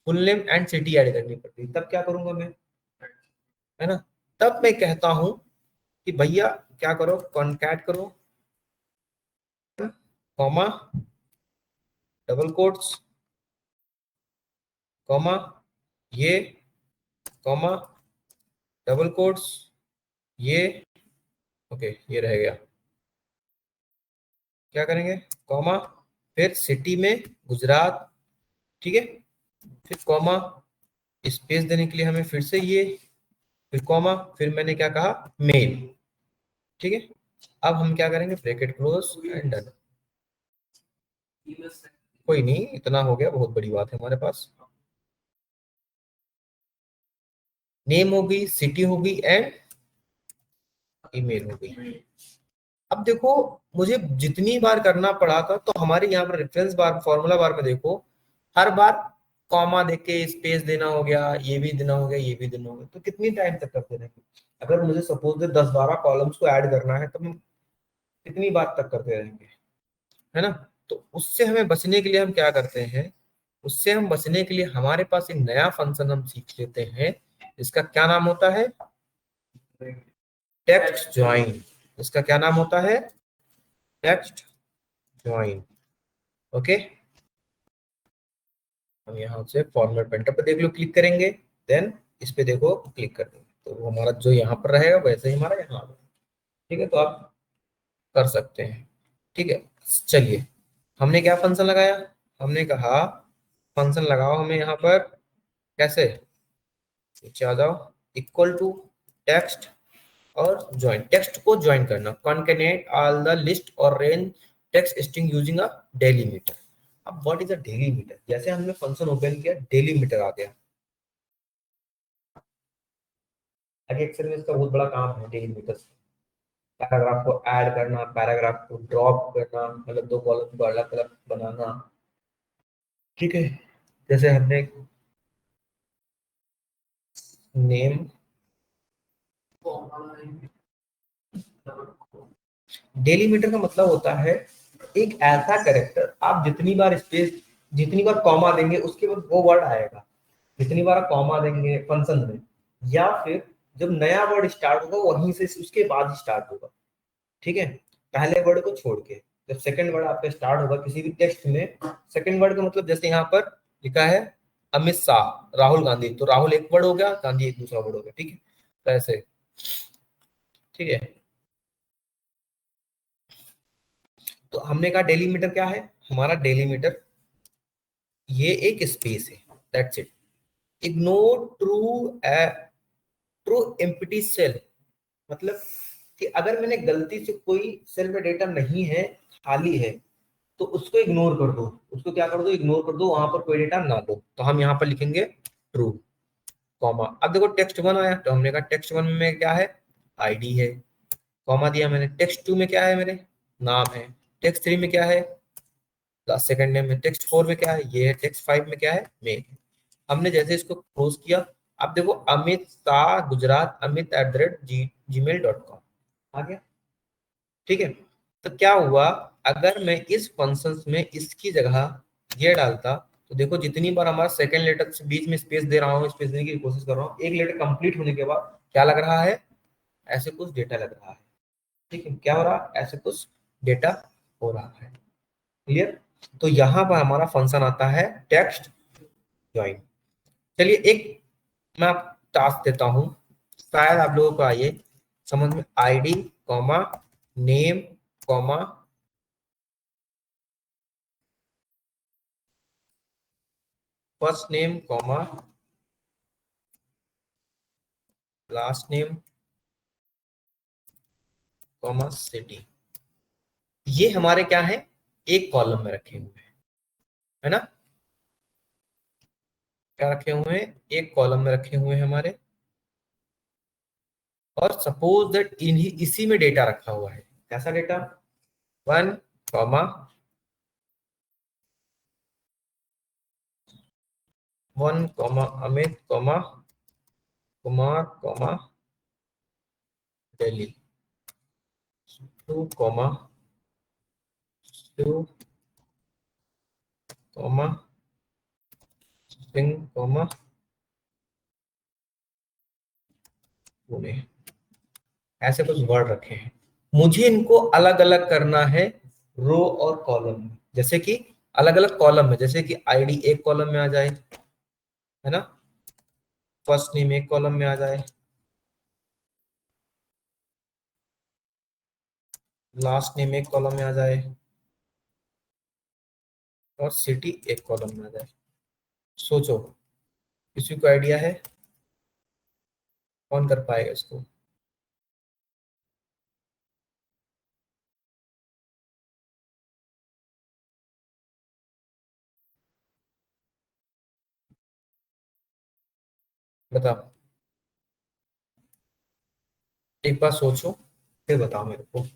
full name and city add करनी पड़ गई, तब क्या करूंगा मैं, है ना, तब मैं कहता हूं कि भैया क्या करो, कॉन्कैट करो, कॉमा, डबल कोट्स, कॉमा, ये, कॉमा, डबल कोट्स, ये, ओके ये रह गया, क्या करेंगे, कॉमा, फिर सिटी में गुजरात, ठीक है, फिर कॉमा, स्पेस देने के लिए हमें फिर से ये, फिर कॉमा, फिर मैंने क्या कहा, मेल। ठीक है, अब हम क्या करेंगे, ब्रैकेट क्लोज एंड डन। कोई नहीं, इतना हो गया, बहुत बड़ी बात है हमारे पास, नेम हो गई, सिटी हो गई एंड ईमेल हो गई। अब देखो मुझे जितनी बार करना पड़ा था, तो हमारे यहाँ पर रेफरेंस बार, फॉर्मूला बार में देखो, हर बार कॉमा देख के स्पेस देना हो गया, ये भी देना हो गया, ये भी देना हो गया, तो कितनी टाइम तक करते रहेंगे। अगर मुझे सपोज 10-12 कॉलम्स को ऐड करना है तो हम कितनी बार तक करते रहेंगे, है ना। तो उससे हमें बचने के लिए हम क्या करते हैं, उससे हम बचने के लिए हमारे पास एक नया फंक्शन हम सीख लेते हैं, इसका क्या नाम होता है, टेक्स्ट ज्वाइन। इसका क्या नाम होता है, टेक्स्ट ज्वाइन। ओके, हम यहाँ से फॉर्मेट पेंटर पे देख लो क्लिक करेंगे, देन इस पे देखो क्लिक कर देंगे, तो वो हमारा जो यहाँ पर रहेगा वैसे ही हमारा यहाँ पर। ठीक है, तो आप कर सकते हैं। ठीक है, चलिए, हमने क्या फंक्शन लगाया, हमने कहा फंक्शन लगाओ हमें यहाँ पर, कैसे, नीचे आ जाओ, इक्वल टू टेक्स्ट और ज्वाइन, टेक्स्ट को ज्वाइन करना, कॉन्केनेट ऑल द लिस्ट और range text string using a delimiter. अब व्हाट इज अ डेलीमीटर, जैसे हमने फंक्शन ओपन किया, डेलीमीटर आ गया। आगे एक्सेल में इसका बहुत बड़ा काम है, डेलीमीटर, पैराग्राफ को ऐड करना, पैराग्राफ को ड्रॉप करना, मतलब दो कॉलम को अलग अलग बनाना। ठीक है, जैसे हमने नेम, डेलीमीटर का मतलब होता है एक ऐसा कैरेक्टर, आप जितनी बार स्पेस, जितनी बार कॉमा देंगे उसके बाद वो वर्ड आएगा, जितनी बार कॉमा देंगे फंक्शन में, या फिर जब नया वर्ड स्टार्ट होगा वहीं से उसके बाद ही स्टार्ट होगा। ठीक है, पहले वर्ड को छोड़ के जब सेकंड वर्ड आपका स्टार्ट होगा किसी भी टेक्स्ट में, सेकंड वर्ड का मतलब जैसे यहाँ पर लिखा है अमित शाह राहुल गांधी, तो राहुल एक वर्ड हो गया, गांधी एक दूसरा वर्ड हो गया। ठीक है, तो ऐसे, ठीक है, तो हमने कहा डेलीमीटर क्या है, हमारा डेलीमीटर ये एक स्पेस है, that's it. Ignore true, true empty cell, मतलब कि अगर मैंने गलती से कोई सेल में डेटा नहीं है, खाली है, तो उसको इग्नोर कर दो, उसको क्या कर दो, इग्नोर कर दो, वहां पर कोई डेटा ना दो। तो हम यहाँ पर लिखेंगे ट्रू, कॉमा, अब देखो टेक्स्ट वन आया, तो हमने कहा टेक्स्ट वन में क्या है, आईडी है, कॉमा दिया मैंने, टेक्स्ट टू में क्या है मेरे, नाम है, टेक्स्ट थ्री में क्या है, लास्ट सेकंड नेम है, टेक्स्ट फोर में क्या है, ये है, टेक्स्ट फाइव में क्या है, मेल। हमने जैसे इसको क्लोज किया, अब देखो अमित शाह गुजरात अमित @gmail.com आ गया। ठीक है, तो क्या हुआ, अगर मैं इस फंक्शन में इसकी जगह ये डालता, तो देखो जितनी बार हमारा सेकंड लेटर से बीच में स्पेस दे रहा हूँ, स्पेस देने की कोशिश कर रहा हूँ, एक लेटर कंप्लीट होने के बाद क्या लग रहा है, ऐसे कुछ डेटा लग रहा है। ठीक है, क्या हो रहा है, ऐसे कुछ डेटा हो रहा है। क्लियर, तो यहाँ पर हमारा फंक्शन आता है टेक्स्ट ज्वाइन। चलिए एक मैं आप टास्क देता हूँ, शायद आप लोगों को आइए समझ में। ID comma name comma first name comma last name comma city, ये हमारे क्या है, एक कॉलम में रखे हुए हैं, है ना। क्या रखे हुए हैं, एक कॉलम में रखे हुए हैं हमारे। और सपोज दैट इन्हीं इसी में डेटा रखा हुआ है, कैसा डेटा, 1 अमित कुमार दिल्ली, 2 शिव सिंह पुणे, ऐसे कुछ वर्ड रखे हैं। मुझे इनको अलग अलग करना है रो और कॉलम में, जैसे कि अलग अलग कॉलम में, जैसे कि आईडी एक कॉलम में आ जाए, है ना, फर्स्ट नेम एक कॉलम में आ जाए, लास्ट नेम एक कॉलम में आ जाए, और सिटी एक कॉलम में आ जाए। सोचो, किसी को आइडिया है, कौन कर पाएगा इसको। बताओ, एक बार सोचो फिर बताओ मेरे को।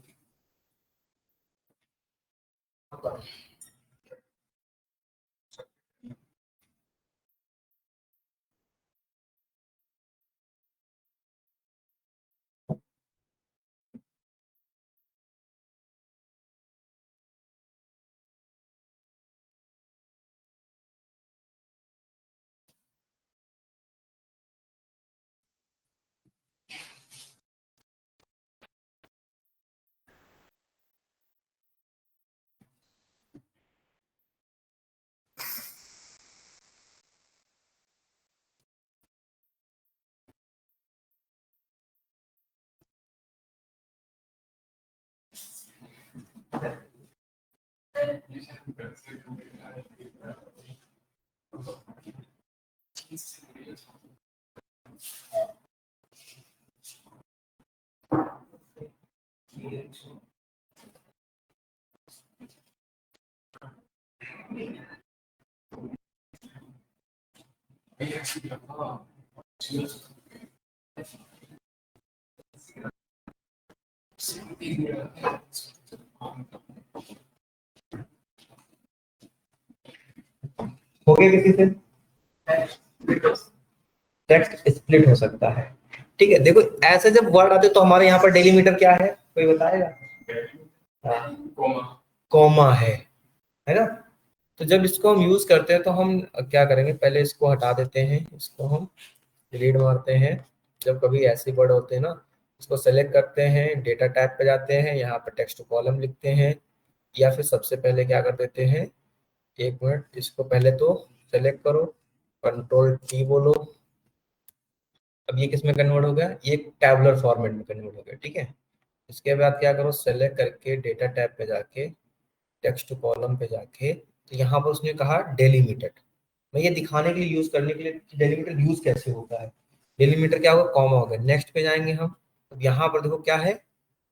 हो गया किसी से, टेक्स्ट स्प्लिट हो सकता है। ठीक है, देखो ऐसे जब वर्ड आते तो हमारे यहाँ पर डेलीमीटर क्या है, कोई बताएगा। कॉमा है ना। तो जब इसको हम यूज करते हैं तो हम क्या करेंगे, पहले इसको हटा देते हैं, इसको हम डिलीट मारते हैं। जब कभी ऐसे वर्ड होते हैं ना, इसको सेलेक्ट करते हैं, डेटा टाइप पे जाते हैं, यहाँ पर टेक्स्ट कॉलम लिखते हैं, या फिर सबसे पहले क्या कर देते हैं, एक मिनट, इसको पहले तो सेलेक्ट करो, कंट्रोल टी बोलो। अब ये किस में कन्वर्ट हो गया, ये टैबुलर फॉर्मेट में कन्वर्ट हो गया, ठीक है। इसके बाद क्या करो, सेलेक्ट करके डेटा टैब पे जाके टेक्स्ट कॉलम पे जाके, तो यहाँ पर उसने कहा डेलीमिटेड। मैं ये दिखाने के लिए, यूज करने के लिए डेलीमीटर यूज कैसे होता है। डेलीमीटर क्या होगा, कॉमा होगा, नेक्स्ट पे जाएंगे हम। अब यहाँ पर देखो क्या है,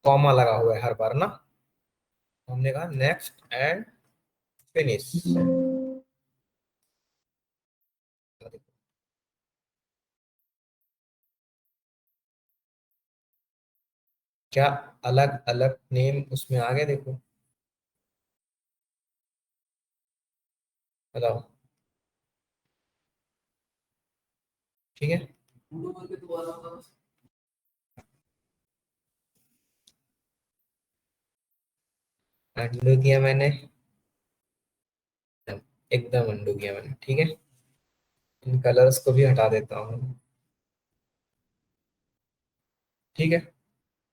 कॉमा लगा हुआ है हर बार ना, हमने कहा नेक्स्ट एंड फिनिश। क्या अलग अलग नेम उसमें आ गए, देखो, बताओ, ठीक है। अंडू किया मैंने, एकदम अंडू किया मैंने, ठीक है। इन कलर्स को भी हटा देता हूँ, ठीक है।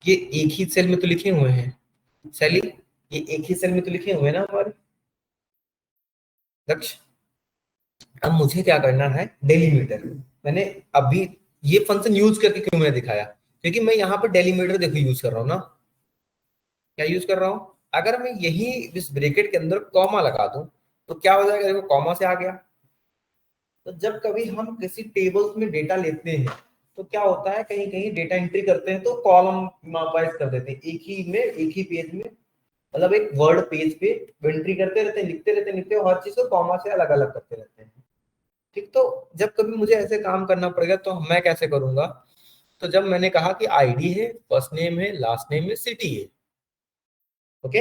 ये एक ही सेल में तो लिखे हुए हैं, सैली, ये एक ही सेल में तो लिखे हुए हैं ना हमारे। दक्ष, अब मुझे क्या करना है, डेलीमीटर। मैंने अभी ये फंक्शन यूज करके क्यों मैंने दिखाया, क्योंकि मैं यहाँ पर डेलीमीटर देखो यूज कर रहा हूँ ना। क्या यूज कर रहा हूँ, अगर मैं यही इस ब्रैकेट के अंदर कॉमा लगा दूं तो क्या हो जाएगा, देखो कॉमा से आ गया। तो जब कभी हम किसी टेबल्स में डेटा लेते हैं तो क्या होता है, कहीं कहीं डेटा एंट्री करते हैं तो कॉलम वाइज कर देते हैं, एक ही पेज में, मतलब एक वर्ड पेज पे एंट्री करते रहते हैं, लिखते हैं, हर चीज को कॉमा से अलग अलग करते रहते हैं। ठीक, तो जब कभी मुझे ऐसे काम करना पड़ेगा तो मैं कैसे करूंगा, तो जब मैंने कहा कि आईडी है, फर्स्ट नेम है, लास्ट नेम है, सिटी है, ओके।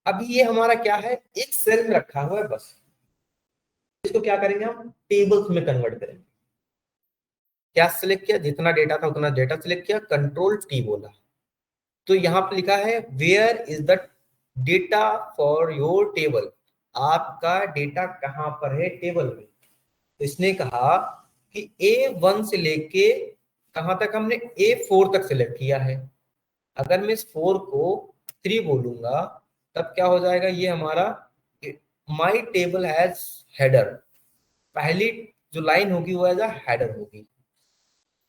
अभी ये हमारा क्या है, एक सेल में रखा हुआ है बस। इसको क्या करेंगे, हम टेबल्स में कन्वर्ट करेंगे। क्या सिलेक्ट किया, जितना डेटा था उतना डेटा सिलेक्ट किया, कंट्रोल टी बोला, तो यहाँ पे लिखा है where is the data for your table, आपका डेटा कहाँ पर है टेबल में। तो इसने कहा कि A1 से लेके कहां तक, हमने A4 तक सिलेक्ट किया है। अगर मैं इस 4 को 3 बोलूंगा तब क्या हो जाएगा, ये हमारा माई टेबल हैज हेडर, पहली जो लाइन होगी वो एज अ हेडर होगी।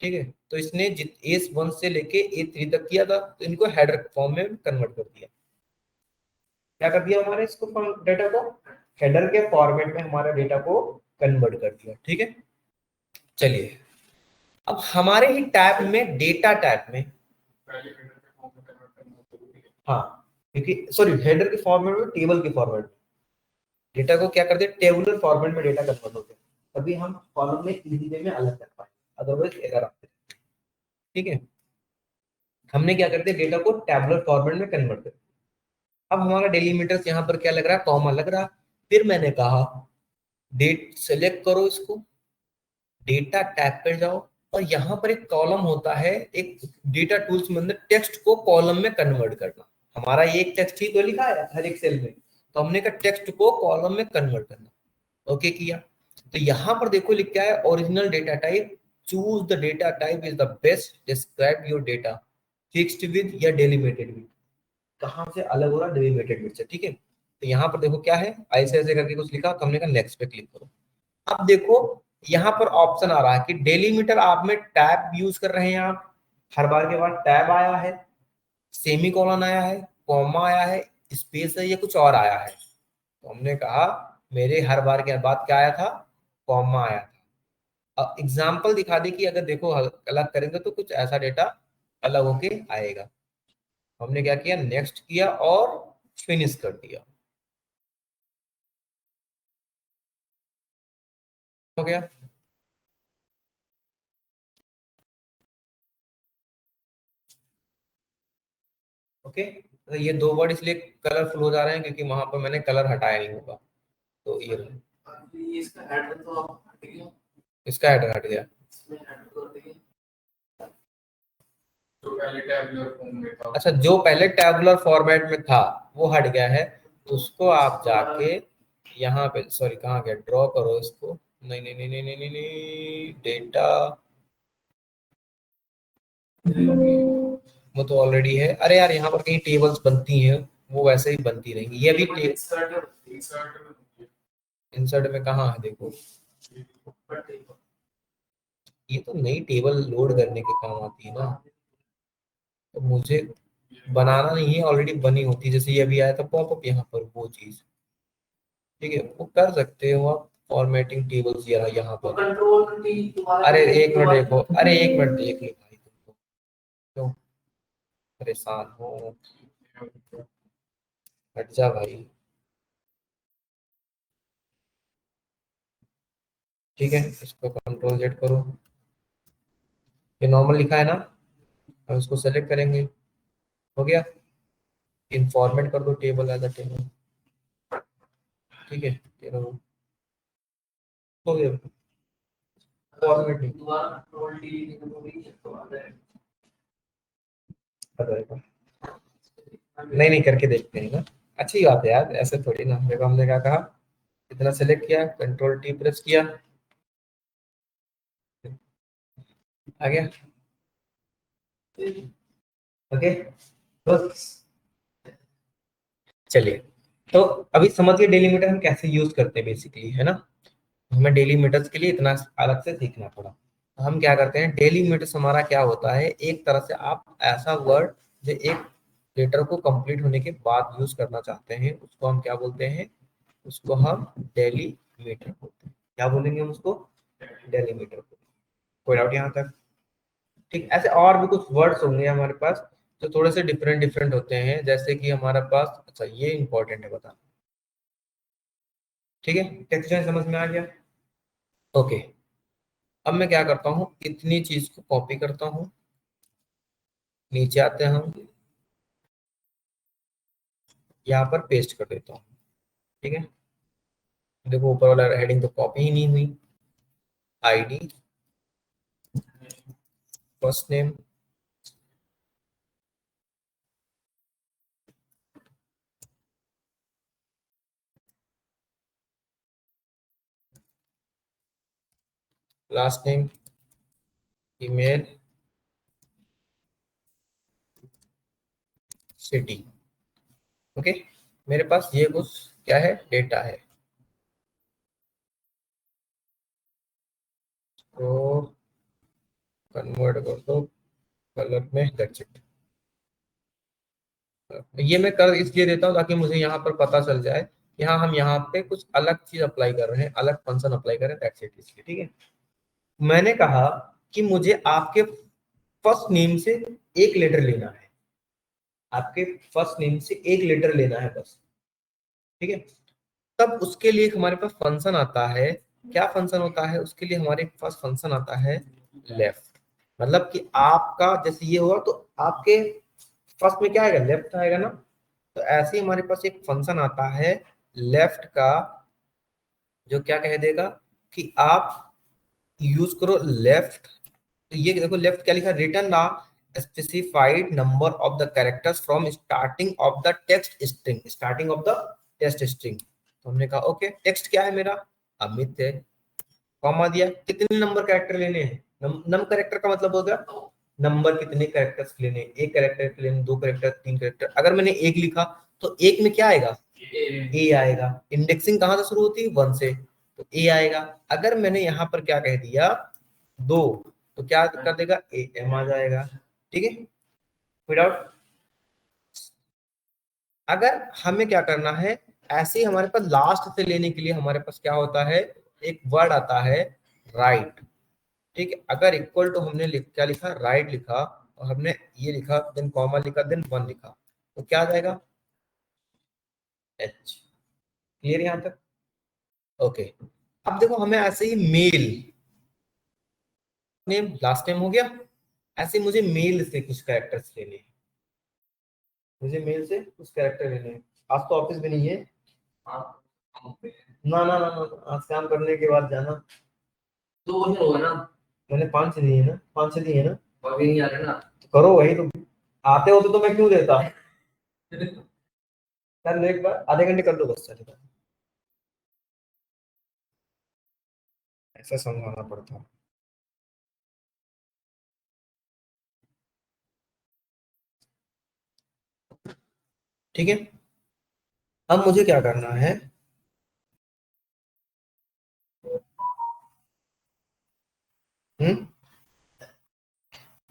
ठीक है, तो इसने A1 से लेके A3 तक किया था, तो इनको हेडर फॉर्म में कन्वर्ट कर दिया। क्या कर दिया हमारे इसको, डेटा को हेडर के फॉर्मेट में हमारे डेटा को कन्वर्ट कर दिया। ठीक है, चलिए अब हमारे ही टैब में, डेटा टैब में, हाँ, क्योंकि सॉरी हेडर के फॉर्मेट में, टेबल के फॉर्मेट, डेटा को क्या करते हैं, टेबुलर फॉर्मेट में डेटा कन्वर्ट होते हैं, तभी हम कॉलम में इजी वे में अलग कर पाए, अदरवाइज एरर आते हैं। ठीक है, हमने क्या करते हैं, डेटा को टैबुलर फॉर्मेट में कन्वर्ट कर। अब हमारा डेलीमीटर्स यहाँ पर क्या लग रहा है, कॉमा लग रहा। फिर मैंने कहा डेट सेलेक्ट करो इसको, डेटा टैब पर जाओ, और यहाँ पर एक कॉलम होता है, एक डेटा टूल्स में अंदर टेक्स्ट को कॉलम में कन्वर्ट करना। हमारा ये एक टेक्स्ट ही तो लिखा है हर एक सेल में, तो हमने का टेक्स्ट को कॉलम में कन्वर्ट करना। ओके किया, तो यहाँ पर देखो लिख क्या है, original data type, choose the data type is the best, describe your data, fixed with या डेलिमिटेड विद। कहाँ से अलग हो रहा, डेलिमिटेड विद से। ठीक है, तो यहाँ पर देखो क्या है, ऐसे ऐसे करके कुछ लिखा, तो हमने कहा नेक्स्ट पे क्लिक करो। अब देखो यहाँ पर ऑप्शन आ रहा है कि डेलीमीटर आप में टैब यूज कर रहे हैं आप, हर बार के बाद टैब आया है, सेमी कॉलन आया है, कॉमा आया है, स्पेस है, या कुछ और आया है। तो हमने कहा मेरे हर बार के बाद क्या आया था, कॉमा आया था। अब एग्जाम्पल दिखा दे कि अगर देखो अलग करेंगे तो कुछ ऐसा डेटा अलग होके आएगा। हमने क्या किया, नेक्स्ट किया और फिनिश कर दिया, हो गया। ओके, तो ये दो वर्ड इसलिए कलरफुल हो जा रहे हैं क्योंकि वहां पर मैंने कलर हटाया नहीं होगा, तो ये इसका हेडर तो आप हट गया, इसका हेडर हट गया, जो पहले टैबुलर फॉर्म में था। अच्छा, जो पहले टैबुलर फॉर्मेट में था वो हट गया है, तो उसको आप जाके यहाँ पे, सॉरी कहाँ गया, ड्रॉ करो इसको, नहीं नहीं नहीं नहीं नहीं नहीं, नहीं डेटा, वो तो ऑलरेडी है। अरे यार यहाँ पर कहीं टेबल्स बनती हैं, वो वैसे ही बनती रहेंगी, ये भी इंसर्ट में कहाँ है देखो, ये तो नई टेबल लोड करने के काम आती है ना, तो मुझे बनाना नहीं है, ऑलरेडी बनी होती है, जैसे ये अभी आया था पॉपअप यहाँ पर, वो चीज। ठीक है, वो कर सकते हो आप, फॉर्मेटिंग टेबल्स यहाँ पर, अरे एक मिनट देखो, अरे एक मिनट देख लो भाई, तुमको क्यों परेशान हो, हट जा भाई। ठीक है, इसको कंट्रोल जेड करो, ये नॉर्मल लिखा है ना, अब इसको सेलेक्ट करेंगे, हो गया, इन फॉर्मेट कर दो टेबल एज अ टेबल। ठीक है, टेबल हो गया, फॉर्मेटिंग नहीं नहीं करके देखते हैं ना, अच्छी बात है यार, ऐसे थोड़ी ना, देखो हमने क्या कहा, इतना सेलेक्ट किया, कंट्रोल टी प्रेस किया, आ गया। ओके, तो चलिए तो अभी समझ गए डेलीमीटर हम कैसे यूज करते हैं बेसिकली, है ना। हमें डेलीमीटर्स के लिए इतना अलग से सीखना पड़ा। तो हम क्या करते हैं, डेलीमीटर्स हमारा क्या होता है, एक तरह से आप ऐसा वर्ड जो एक लेटर को कंप्लीट होने के बाद यूज करना चाहते हैं, उसको हम क्या बोलते हैं, उसको हम डेलीमीटर बोलते हैं। क्या बोलेंगे हम उसको, डेलीमीटर। कोई डाउट यहाँ तक। ठीक, ऐसे और भी कुछ वर्ड्स होंगे हमारे पास जो थोड़े से डिफरेंट डिफरेंट होते हैं, जैसे कि हमारे पास, अच्छा ये इंपॉर्टेंट है बताना। ठीक है, टेक्सचर समझ में आ गया। ओके, अब मैं क्या करता हूँ, इतनी चीज को कॉपी करता हूँ, नीचे आते हैं हम, यहाँ पर पेस्ट कर देता हूँ। ठीक है, देखो ऊपर वाला हेडिंग तो कॉपी ही नहीं हुई। ID, first name, last name, email, city. Okay, मेरे पास ये कुछ क्या है, डेटा है। तो कन्वर्ट कर दो कलर में, दैट्स इट। ये मैं कर इसलिए देता हूँ ताकि मुझे यहाँ पर पता चल जाए कि हाँ हम यहाँ पे कुछ अलग चीज अप्लाई कर रहे हैं, अलग फंक्शन अप्लाई कर रहे हैं, दैट्स इट, इसलिए। ठीक है, मैंने कहा कि मुझे आपके फर्स्ट नेम से एक लेटर लेना है, आपके फर्स्ट नेम से एक लेटर लेना है बस। ठीक है, तब उसके लिए हमारे पास फंक्शन आता है। क्या फंक्शन होता है उसके लिए, हमारे पास फंक्शन आता है लेफ्ट। मतलब कि आपका जैसे ये हुआ तो आपके फर्स्ट में क्या आएगा, लेफ्ट आएगा ना। तो ऐसे ही हमारे पास एक फंक्शन आता है लेफ्ट का, जो क्या कह देगा कि आप यूज करो लेफ्ट। तो ये देखो लेफ्ट क्या लिखा, return the specified number of the characters from starting of the text string, starting of the text string. तो हमने कहा ओके, टेक्स्ट क्या है मेरा, अमित है, कॉमा दिया, कितने नंबर कैरेक्टर लेने हैं, नम कैरेक्टर का मतलब होगा नंबर कितने कैरेक्टर्स लेने, एक कैरेक्टर के लेने, दो कैरेक्टर, तीन कैरेक्टर। अगर मैंने एक लिखा तो एक में क्या आएगा, ए आएगा। इंडेक्सिंग कहां से शुरू होती है, वन से, तो ए आएगा। अगर मैंने यहाँ पर क्या कह दिया, दो, तो क्या कर देगा, ए एम आ जाएगा। ठीक है, विदाउट। अगर हमें क्या करना है, ऐसे ही हमारे पास लास्ट से लेने के लिए हमारे पास क्या होता है, एक वर्ड आता है राइट। ठीक है, अगर इक्वल टू हमने क्या लिखा, राइट लिखा, और हमने ये लिखा, देन कॉमा लिखा, देन वन लिखा, तो क्या आ जाएगा, एच। क्लियर यहाँ तक। ओके, अब देखो हमें ऐसे ही मेल नेम, लास्ट नेम हो गया, ऐसे मुझे मेल से कुछ कैरेक्टर्स लेने हैं, मुझे मेल से कुछ कैरेक्टर लेने हैं। आज तो ऑफिस में नहीं है, ना ना ना ना, आज काम करने के बाद जाना। तो वो होगा ना, मैंने 5 दिए है ना, 5 दिए है ना, अभी नहीं आ रहे ना, तो करो वही तो। आते होते तो मैं क्यों देता कर लो एक बार, आधे घंटे कर लो बस, चलेगा। ऐसा समझाना पड़ता है। ठीक है, अब मुझे क्या करना है, हम्म,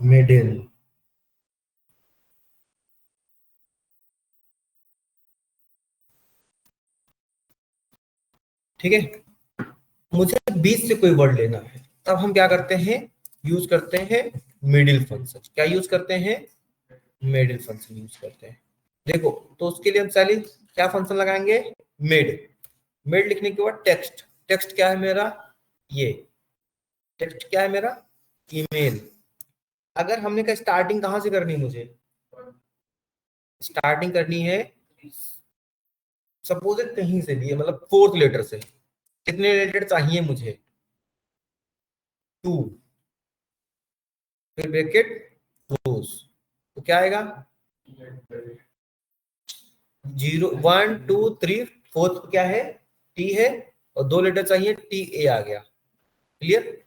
मिडिल। ठीक है, मुझे 20 से कोई वर्ड लेना है, तब हम क्या करते हैं, यूज करते हैं मिडिल फंक्शन। क्या यूज करते हैं, मिडिल फंक्शन यूज करते हैं। देखो, तो उसके लिए हम पहले क्या फंक्शन लगाएंगे, मिड। मिड लिखने के बाद टेक्स्ट, टेक्स्ट क्या है मेरा, ये टेक्स्ट क्या है मेरा, ईमेल। अगर हमने कहा स्टार्टिंग कहां से करनी है, मुझे स्टार्टिंग करनी है सपोज कहीं से भी, मतलब फोर्थ लेटर से। कितने लेटर चाहिए मुझे, टू, फिर ब्रैकेट क्लोज, तो क्या आएगा, zero, one two three, fourth क्या है, टी है, और दो लेटर चाहिए, टी ए आ गया। क्लियर।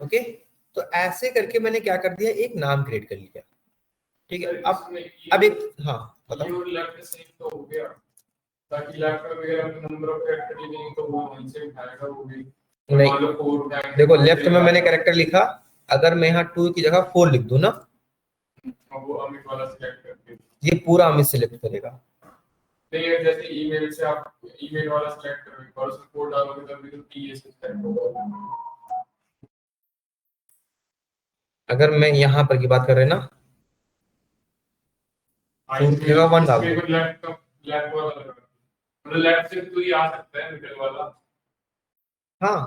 ओके, तो ऐसे करके मैंने क्या कर दिया, एक नाम क्रिएट कर लिया। ठीक है। अब एक हाँ बताओ। लेफ्ट सेम तो हो गया, ताकि लेफ्ट में अगर हम नंबर ऑफ कैरेक्टर लिखेंगे तो वो वहीं से उठाएगा, वो भी नहीं देखो लेफ्ट में मैंने कैरेक्टर लिखा, अगर मैं यहाँ 2 की जगह 4 लिख दूं ना, वो अमित वाला सिलेक्ट करके ये पूरा अमित सिलेक्ट करेगा। नहीं, जैसे ईमेल से आप ईमेल वाला सिलेक्ट करोगे और उसमें कोड डालोगे तब भी तो टीएस सिलेक्ट होगा। अगर मैं यहाँ पर की बात कर रहे हैं ना, जगह 1 डाल दो। लेफ्ट वाला मतलब लेफ्ट से तो ये आ सकता है मिडिल वाला, हाँ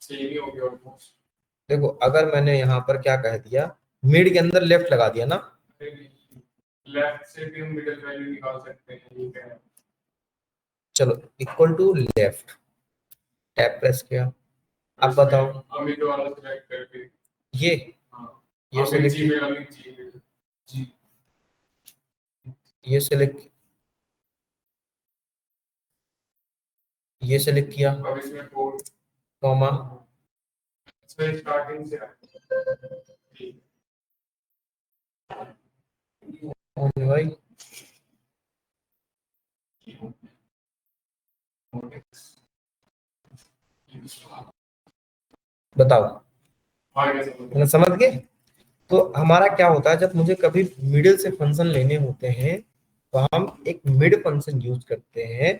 सेम ही हो गया ऑलमोस्ट। देखो अगर मैंने यहाँ पर क्या कह दिया, मिड के अंदर लेफ्ट लगा दिया ना, लेफ्ट से भी हम मिडिल वैल्यू निकाल सकते हैं, ये क्या है। चलो equal to left, tab press किया, अब बताओ अमित वाला सिलेक्ट करके ये हाँ ये सेलेक्ट ये सेलेक्ट ये सेलेक्ट किया, अब इसमें कोड कॉमा स्टार्टिंग से भाई बताओ, मतलब समझ गए। तो हमारा क्या होता है, जब मुझे कभी मिडिल से फंक्शन लेने होते हैं तो हम एक मिड फंक्शन यूज करते हैं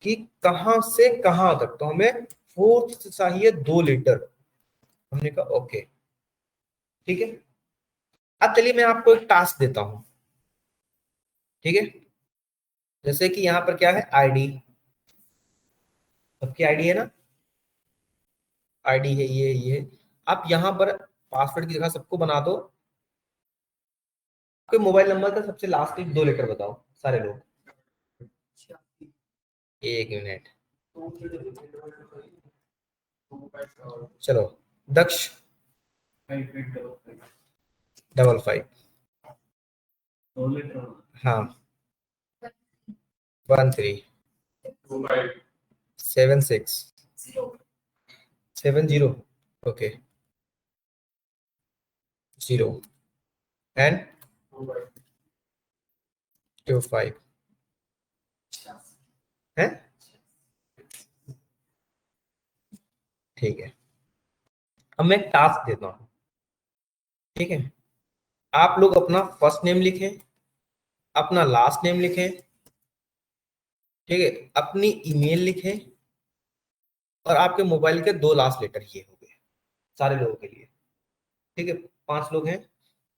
कि कहां से कहां तक, तो हमें फोर्थ से चाहिए 2 लेटर, हमने कहा ओके ठीक है। अब चलिए मैं आपको एक टास्क देता हूं, ठीक है। जैसे कि यहाँ पर क्या है, आईडी, सबकी आईडी है ना, आईडी है ये आप यहाँ पर पासवर्ड की जगह सबको बना दो, आपके मोबाइल नंबर का सबसे लास्ट के 2 लेटर बताओ सारे लोग। 1 मिनट, चलो दक्ष 55, हाँ 13 76 70 ओके 0 एंड 25 है, ठीक है। अब मैं टास्क देता हूं, ठीक है। आप लोग अपना फर्स्ट नेम लिखें, अपना लास्ट नेम लिखें, ठीक है, अपनी ईमेल लिखें और आपके मोबाइल के 2 लास्ट लेटर ये हो गए सारे लोगों के लिए, ठीक है। 5 लोग हैं,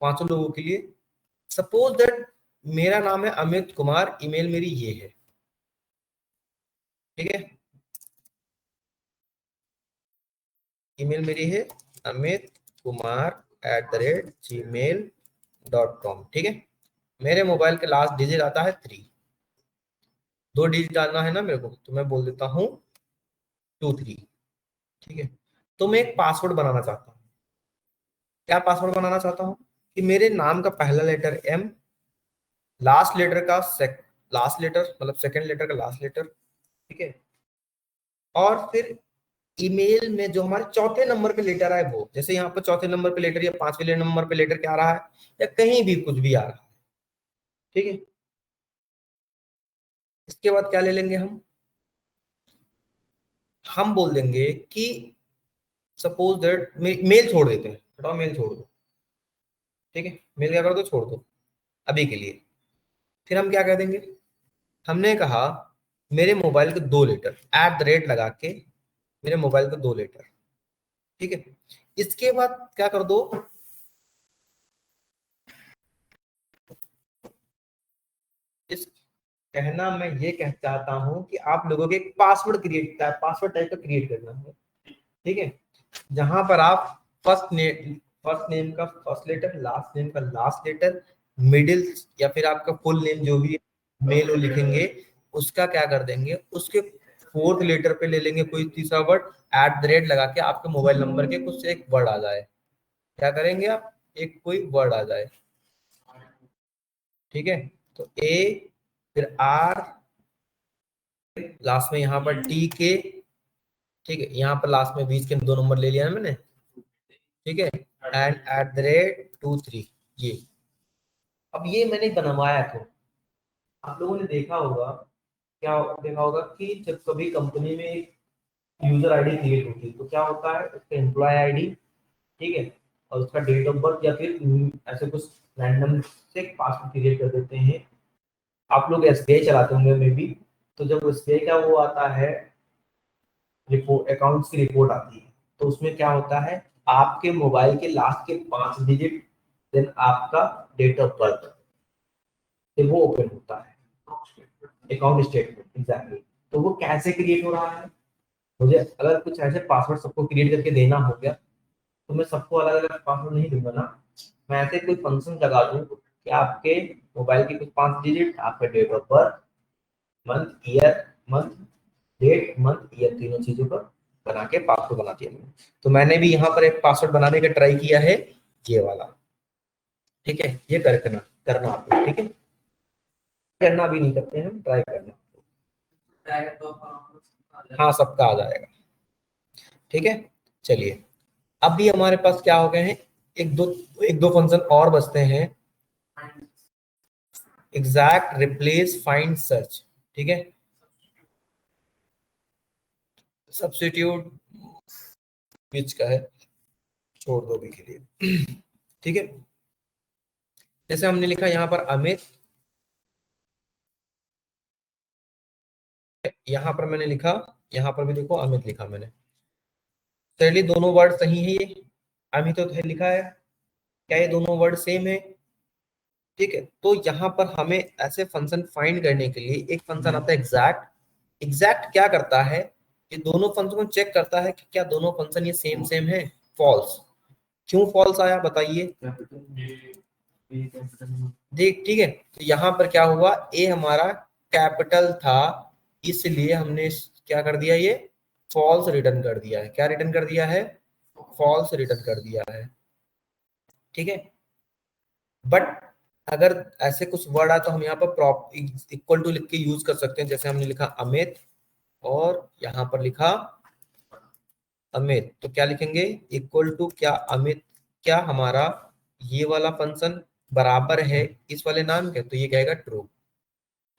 5 लोगों के लिए। सपोज दैट मेरा नाम है अमित कुमार, ईमेल मेरी ये है, ठीक है। ईमेल मेरी है अमित कुमार @gmail.com, ठीक है। मेरे मोबाइल के लास्ट डिजिट आता है 3, 2 डिजिट डालना है ना मेरे को, तो मैं बोल देता हूँ 23, ठीक है। तो मैं एक पासवर्ड बनाना चाहता हूँ, क्या पासवर्ड बनाना चाहता हूँ कि मेरे नाम का पहला लेटर M, लास्ट लेटर का लास्ट लेटर मतलब सेकंड लेटर का लास्ट लेटर, ठीक है। और फिर ईमेल में जो हमारे चौथे नंबर पे लेटर आए वो, जैसे यहाँ पर चौथे नंबर पे लेटर या 5वें नंबर पे लेटर क्या आ रहा है, या कहीं भी कुछ भी आ रहा है, ठीक है। इसके बाद क्या ले लेंगे हम बोल देंगे कि सपोज दैट मेल छोड़ देते हैं, हटाओ मेल छोड़ दो, ठीक है। मेल क्या कर दो, छोड़ दो अभी के लिए। फिर हम क्या कह देंगे, हमने कहा मेरे मोबाइल के 2 लेटर लगा के, मेरे मोबाइल के 2 लेटर, ठीक है। इसके बाद क्या कर दो, इस कहना मैं ये कह चाहता हूं कि आप लोगों के एक पासवर्ड टाइप का क्रिएट करना है, ठीक है। जहां पर आप फर्स्ट नेम का फर्स्ट लेटर, लास्ट नेम का लास्ट लेटर, मिडिल या फिर आपका फुल नेम जो भी मेल वो लिखेंगे, उसका क्या कर देंगे, उसके 4th लेटर पे ले लेंगे कोई तीसरा वर्ड, लगा के आपके मोबाइल नंबर के कुछ एक वर्ड आ जाए, क्या करेंगे आप, एक कोई वर्ड आ जाए, ठीक है। तो ए, फिर आर, लास्ट में यहाँ पर टी के, ठीक है। यहाँ पर लास्ट में बीच के 2 नंबर ले लिया है मैंने, ठीक है, एंड @23 ये। अब ये मैंने बनवाया तो आप लोगों ने देखा होगा, क्या देखा होगा कि जब कभी कंपनी में यूजर आईडी क्रिएट होती है तो क्या होता है, उसका एम्प्लॉय आईडी, ठीक है, और उसका डेट ऑफ बर्थ या फिर ऐसे कुछ रैंडम से पासवर्ड क्रिएट कर देते हैं। आप लोग एसबीआई चलाते होंगे मे बी, तो जब एसबीआई का वो आता है रिपोर्ट, अकाउंट्स की रिपोर्ट आती है, तो उसमें क्या होता है, आपके मोबाइल के लास्ट के 5 डिजिट, देन आपका डेट ऑफ बर्थ, फिर वो ओपन होता है अकाउंट स्टेटमेंट। एग्जैक्टली। तो वो कैसे क्रिएट हो रहा है, मुझे अगर कुछ ऐसे पासवर्ड सबको क्रिएट करके देना हो गया तो मैं सबको अलग अलग पासवर्ड नहीं दूंगा ना, मैं ऐसे कोई फंक्शन लगा दूं कि आपके मोबाइल के कुछ 5 डिजिट, आपका date of birth, month year, month date month year, तीनों चीजों का बना के पासवर्ड बना दिया मैंने। तो मैंने भी यहाँ पर एक पासवर्ड बनाने का ट्राई किया है, ये वाला, ठीक है। ये करना करना आप लोग, ठीक है, करना भी नहीं करते हैं, ट्राई करना। हाँ सबका आ जाएगा, ठीक है। चलिए, अभी हमारे पास क्या हो गए हैं, एक दो फंक्शन और बचते हैं, एग्जैक्ट, रिप्लेस, फाइंड, सर्च, ठीक है। सब्स्टिट्यूट बीच का है, छोड़ दो अभी के लिए, ठीक है। जैसे हमने लिखा यहाँ पर अमित, यहाँ पर मैंने लिखा, यहाँ पर भी देखो अमित लिखा मैंने, चलिए दोनों वर्ड सही है, ये अमित तो लिखा है, क्या ये दोनों वर्ड सेम है, ठीक है। तो यहाँ पर हमें ऐसे फंक्शन फाइंड करने के लिए एक फंक्शन आता है एग्जैक्ट। एग्जैक्ट क्या करता है, ये दोनों फंक्शन को चेक करता है कि क्या दोनों फंक्शन ये सेम सेम है। फॉल्स, क्यों फॉल्स आया बताइए, देख, ठीक है। तो यहाँ पर क्या हुआ, ए हमारा कैपिटल था, इसलिए हमने क्या कर दिया, ये फॉल्स रिटर्न कर दिया है। क्या रिटर्न कर दिया है, फॉल्स रिटर्न कर दिया है, ठीक है। बट अगर ऐसे कुछ वर्ड आए तो हम यहाँ पर प्रॉप इक्वल टू लिख के यूज कर सकते हैं। जैसे हमने लिखा अमित और यहाँ पर लिखा अमित, तो क्या लिखेंगे, इक्वल टू, क्या अमित, क्या हमारा ये वाला फंक्शन बराबर है इस वाले नाम के, तो ये कहेगा ट्रू,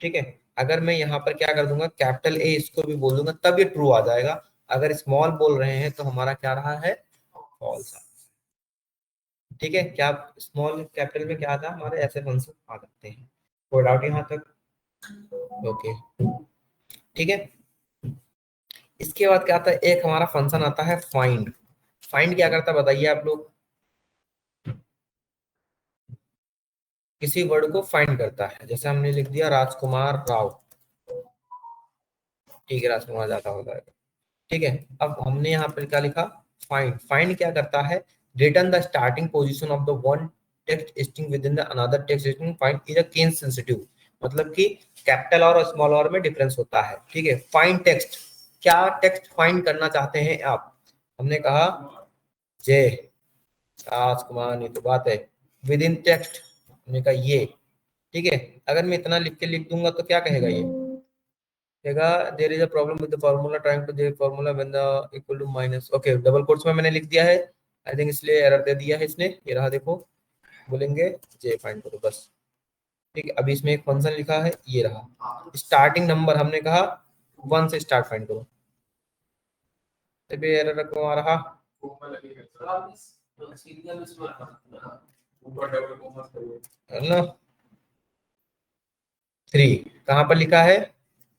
ठीक है। अगर मैं यहाँ पर क्या कर दूंगा, कैपिटल ए इसको भी बोल दूंगा, तब ये ट्रू आ जाएगा। अगर स्मॉल बोल रहे हैं तो हमारा क्या रहा है, फॉल्स, ठीक है। क्या स्मॉल कैपिटल में क्या आता है, हमारे ऐसे फंक्शन आ सकते हैं। कोई डाउट यहाँ तक, ओके, ठीक है। इसके बाद क्या आता है, एक हमारा फंक्शन आता है फाइंड। फाइंड क्या करता है बताइए आप लोग, किसी वर्ड को फाइंड करता है। जैसे हमने लिख दिया राजकुमार राव, ठीक है, राजकुमार जाता हो जाएगा, ठीक है। अब हमने यहाँ पर क्या लिखा, फाइंड। फाइंड क्या करता है, return the starting position of the one text string with in the another text string, find is a case sensitive, मतलब कि कैपिटल और स्मॉल और में डिफरेंस होता है, ठीक है। फाइंड टेक्स्ट, क्या टेक्स्ट फाइंड करना चाहते हैं आप, हमने कहा जय राजकुमार, नहीं तो बात है, विद इन टेक्स्ट हमने कहा ये, ठीक है। अगर मैं इतना लिख के लिख दूंगा तो क्या कहेगा, ये कहेगा there is a problem with the formula trying to the formula when the equal to minus, okay, double quotes में मैंने लिख दिया है, आई थिंक इसलिए एरर दे दिया है इसने, ये रहा देखो, बोलेंगे जे फाइंड करो बस, ठीक है। अभी इसमें एक फंक्शन लिखा है, ये रहा स्टार्टिंग नंबर, हमने कहा 1 से स्टार्ट फाइंड करो, तभी एरर को आ रहा, ऊपर डबल कोमा करिए, है ना। 3 कहाँ पर लिखा है,